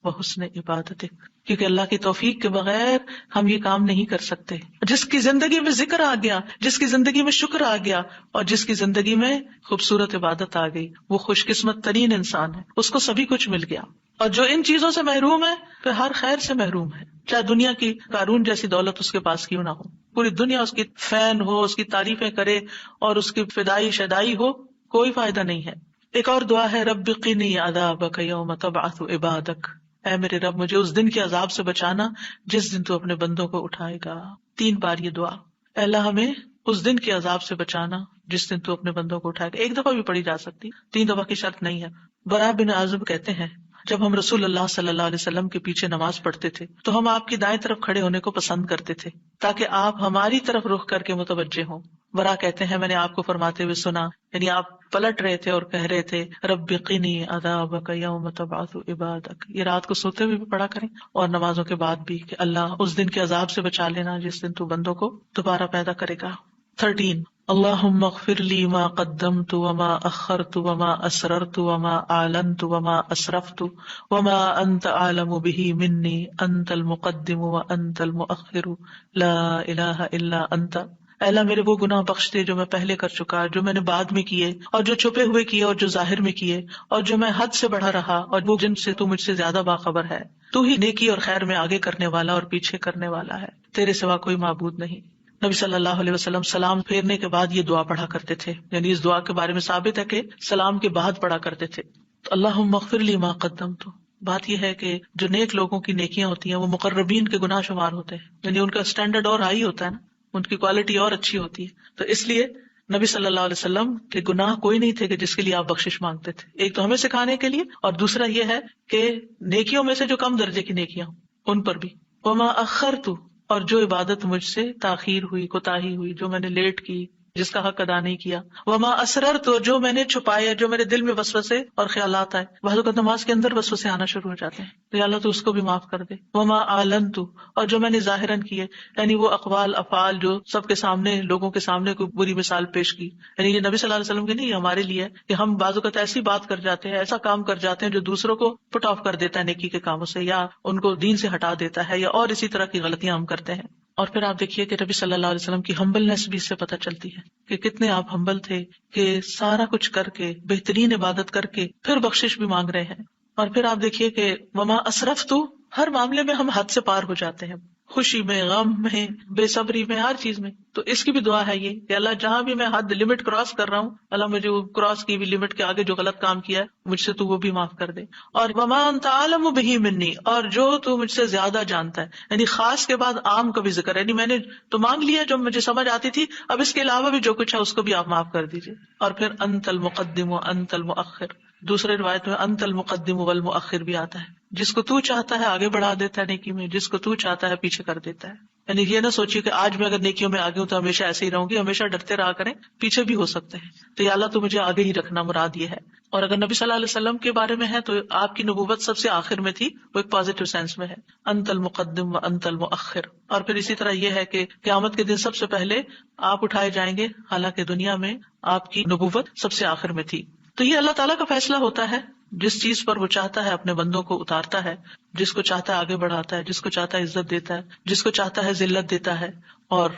و حسن عبادتک. کیونکہ اللہ کی توفیق کے بغیر ہم یہ کام نہیں کر سکتے. جس کی زندگی میں ذکر آ گیا، جس کی زندگی میں شکر آ گیا، اور جس کی زندگی میں خوبصورت عبادت آ گئی، وہ خوش قسمت ترین انسان ہے، اس کو سبھی کچھ مل گیا. اور جو ان چیزوں سے محروم ہے پھر ہر خیر سے محروم ہے، چاہے دنیا کی قارون جیسی دولت اس کے پاس کیوں نہ ہو، پوری دنیا اس کی فین ہو، اس کی تعریفیں کرے اور اس کی فدائی شدائی ہو، کوئی فائدہ نہیں ہے. ایک اور دعا ہے رب قنی عذابک یوم تبعث عبادک، اے میرے رب مجھے اس دن کے عذاب سے بچانا جس دن تو اپنے بندوں کو اٹھائے گا. 3 بار یہ دعا، اے اللہ ہمیں اس دن کے عذاب سے بچانا جس دن تو اپنے بندوں کو اٹھائے گا. 1 دفعہ بھی پڑھی جا سکتی، 3 دفعہ کی شرط نہیں ہے. براء بن عازب کہتے ہیں جب ہم رسول اللہ صلی اللہ علیہ وسلم کے پیچھے نماز پڑھتے تھے تو ہم آپ کی دائیں طرف کھڑے ہونے کو پسند کرتے تھے تاکہ آپ ہماری طرف رخ کر کے متوجہ ہوں. برا کہتے ہیں میں نے آپ کو فرماتے ہوئے سنا، یعنی آپ پلٹ رہے تھے اور کہہ رہے تھے رب قنی عذابک یوم تبعث عبادک. یہ رات کو سوتے ہوئے بھی پڑھا کریں اور نمازوں کے بعد بھی کہ اللہ اس دن کے عذاب سے بچا لینا جس دن تو بندوں کو دوبارہ پیدا کرے گا. 13 اللہم اغفر لی ما قدمت وما اخرت وما اسررت وما اعلنت وما اسرفت وما انت اعلم به منی انت المقدم وانت المؤخر لا الہ الا انت. اے اللہ میرے وہ گناہ بخش دے جو میں پہلے کر چکا، جو میں نے بعد میں کیے، اور جو چھپے ہوئے کیے اور جو ظاہر میں کیے، اور جو میں حد سے بڑھا رہا اور وہ جن سے تو مجھ سے زیادہ باخبر ہے۔ تو ہی نیکی اور خیر میں آگے کرنے والا اور پیچھے کرنے والا ہے، تیرے سوا کوئی معبود نہیں۔ نبی صلی اللہ علیہ وسلم سلام پھیرنے کے بعد یہ دعا پڑھا کرتے تھے، یعنی اس دعا کے بارے میں ثابت ہے کہ سلام کے بعد پڑھا کرتے تھے۔ تو اللہم اغفر لی ما قدمت، بات یہ ہے کہ جو نیک لوگوں کی نیکیاں ہوتی ہیں وہ مقربین کے گناہ شمار ہوتے ہیں، یعنی ان کا اسٹینڈرڈ اور ہائی ہوتا ہے نا، ان کی کوالٹی اور اچھی ہوتی ہے۔ تو اس لیے نبی صلی اللہ علیہ وسلم کے گناہ کوئی نہیں تھے کہ جس کے لیے آپ بخشش مانگتے تھے، ایک تو ہمیں سکھانے کے لیے، اور دوسرا یہ ہے کہ نیکیوں میں سے جو کم درجے کی نیکیاں ان پر بھی۔ وما اخرت، اور جو عبادت مجھ سے تاخیر ہوئی، کوتاہی ہوئی، جو میں نے لیٹ کی، جس کا حق ادا نہیں کیا۔ وما اسررت، جو میں نے چھپایا، جو میرے دل میں وسوسے اور خیالات آئے، بعض اوقات نماز کے اندر وسوسے آنا شروع ہو جاتے ہیں، تو یا اللہ تو اس کو بھی معاف کر دے۔ وما اعلنت، اور جو میں نے ظاہراً کیے، یعنی وہ اقوال افعال جو سب کے سامنے، لوگوں کے سامنے کوئی بری مثال پیش کی، یعنی یہ نبی صلی اللہ علیہ وسلم کے نہیں، ہمارے لیے ہے کہ ہم بعض اوقات ایسی بات کر جاتے ہیں، ایسا کام کر جاتے ہیں جو دوسروں کو پٹ آف کر دیتا ہے نیکی کے کاموں سے، یا ان کو دین سے ہٹا دیتا ہے، یا اور اسی طرح کی غلطیاں ہم کرتے ہیں۔ اور پھر آپ دیکھیے کہ نبی صلی اللہ علیہ وسلم کی ہمبلنس بھی اس سے پتہ چلتی ہے کہ کتنے آپ ہمبل تھے، کہ سارا کچھ کر کے، بہترین عبادت کر کے پھر بخشش بھی مانگ رہے ہیں۔ اور پھر آپ دیکھیے کہ وما اسرفت، ہر معاملے میں ہم حد سے پار ہو جاتے ہیں، خوشی میں، غم میں، بے صبری میں، ہر چیز میں۔ تو اس کی بھی دعا ہے یہ کہ اللہ جہاں بھی میں حد لمٹ کراس کر رہا ہوں، اللہ مجھے وہ کراس کی ہوئی لمٹ کے آگے جو غلط کام کیا ہے مجھ سے تو وہ بھی معاف کر دے۔ اور وما انت عالم بہ منی، اور جو تو مجھ سے زیادہ جانتا ہے، یعنی خاص کے بعد عام کا بھی ذکر ہے، یعنی میں نے تو مانگ لیا جو مجھے سمجھ آتی تھی، اب اس کے علاوہ بھی جو کچھ ہے اس کو بھی آپ معاف کر دیجیے۔ اور پھر انت المقدم وانت المؤخر، دوسرے روایت میں انت المقدم والمؤخر بھی آتا ہے، جس کو تو چاہتا ہے آگے بڑھا دیتا ہے نیکی میں، جس کو تو چاہتا ہے پیچھے کر دیتا ہے۔ یعنی یہ نہ سوچیے کہ آج میں اگر نیکیوں میں آگے ہوں تو ہمیشہ ایسے ہی رہوں گی، ہمیشہ ڈرتے رہا کریں، پیچھے بھی ہو سکتے ہیں، تو یا اللہ تو مجھے آگے ہی رکھنا، مراد یہ ہے۔ اور اگر نبی صلی اللہ علیہ وسلم کے بارے میں ہے تو آپ کی نبوت سب سے آخر میں تھی، وہ ایک پازیٹو سینس میں ہے، انت المقدم و انت المؤخر۔ اور پھر اسی طرح یہ ہے کہ قیامت کے دن سب سے پہلے آپ اٹھائے جائیں گے، حالانکہ دنیا میں آپ کی نبوت سب سے آخر میں تھی۔ تو یہ اللہ تعالیٰ کا فیصلہ ہوتا ہے، جس چیز پر وہ چاہتا ہے اپنے بندوں کو اتارتا ہے، جس کو چاہتا ہے آگے بڑھاتا ہے، جس کو چاہتا ہے عزت دیتا ہے، جس کو چاہتا ہے ذلت دیتا ہے، اور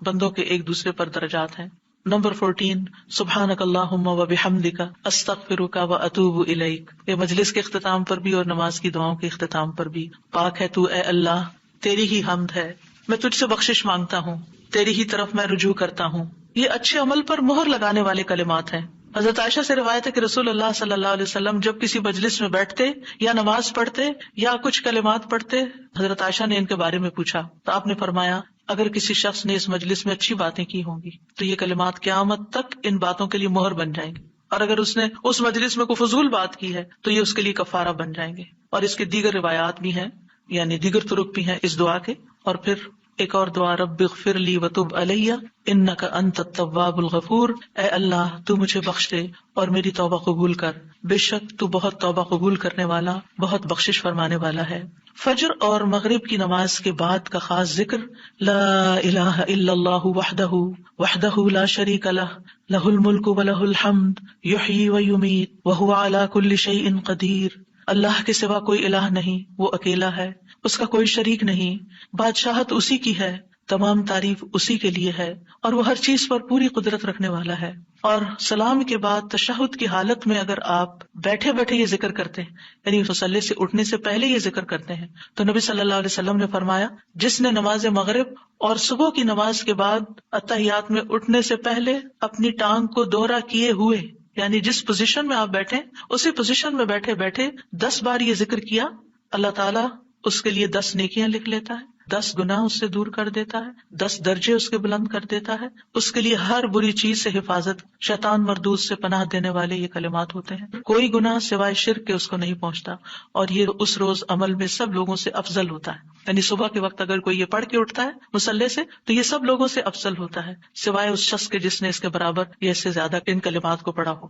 بندوں کے ایک دوسرے پر درجات ہیں۔ نمبر 14، سبحانک اللہم و بحمدک استغفرک و اتوب الیک۔ یہ مجلس کے اختتام پر بھی اور نماز کی دعاؤں کے اختتام پر بھی، پاک ہے تو اے اللہ، تیری ہی حمد ہے، میں تجھ سے بخشش مانگتا ہوں، تیری ہی طرف میں رجوع کرتا ہوں۔ یہ اچھے عمل پر مہر لگانے والے کلمات ہیں۔ حضرت عائشہ سے روایت ہے کہ رسول اللہ صلی اللہ علیہ وسلم جب کسی مجلس میں بیٹھتے یا نماز پڑھتے یا کچھ کلمات پڑھتے، حضرت عائشہ نے ان کے بارے میں پوچھا تو آپ نے فرمایا، اگر کسی شخص نے اس مجلس میں اچھی باتیں کی ہوں گی تو یہ کلمات قیامت تک ان باتوں کے لیے مہر بن جائیں گے، اور اگر اس نے اس مجلس میں کوئی فضول بات کی ہے تو یہ اس کے لیے کفارہ بن جائیں گے۔ اور اس کے دیگر روایات بھی ہیں، یعنی دیگر طرق بھی ہیں اس دعا کے۔ اور پھر ایک اور دعا، رب اغفر لی وتب علی انک انت التواب الغفور، اے اللہ تو مجھے بخش دے اور میری توبہ قبول کر، بے شک تو بہت توبہ قبول کرنے والا، بہت بخشش فرمانے والا ہے۔ فجر اور مغرب کی نماز کے بعد کا خاص ذکر، لا الہ الا اللہ وحدہ لا شریک لہ، لہ الملک ولہ الحمد، یحیی ویمیت وہو علی کل شیء قدیر۔ اللہ کے سوا کوئی الہ نہیں، وہ اکیلا ہے، اس کا کوئی شریک نہیں، بادشاہت اسی کی ہے، تمام تعریف اسی کے لیے ہے، اور وہ ہر چیز پر پوری قدرت رکھنے والا ہے۔ اور سلام کے بعد تشہد کی حالت میں اگر آپ بیٹھے بیٹھے یہ ذکر کرتے ہیں، یعنی مصلی سے اٹھنے سے پہلے یہ ذکر کرتے ہیں، تو نبی صلی اللہ علیہ وسلم نے فرمایا، جس نے نماز مغرب اور صبح کی نماز کے بعد اتحیات میں اٹھنے سے پہلے اپنی ٹانگ کو دوہرا کیے ہوئے، یعنی جس پوزیشن میں آپ بیٹھے اسی پوزیشن میں بیٹھے بیٹھے 10 بار یہ ذکر کیا، اللہ تعالیٰ اس کے لیے 10 نیکیاں لکھ لیتا ہے، 10 گناہ اس سے دور کر دیتا ہے، 10 درجے اس کے بلند کر دیتا ہے، اس کے لیے ہر بری چیز سے حفاظت، شیطان مردود سے پناہ دینے والے یہ کلمات ہوتے ہیں۔ کوئی گناہ سوائے شرک کے اس کو نہیں پہنچتا، اور یہ اس روز عمل میں سب لوگوں سے افضل ہوتا ہے، یعنی صبح کے وقت اگر کوئی یہ پڑھ کے اٹھتا ہے مصلی سے تو یہ سب لوگوں سے افضل ہوتا ہے، سوائے اس شخص کے جس نے اس کے برابر یا اس سے زیادہ ان کلمات کو پڑھا ہو۔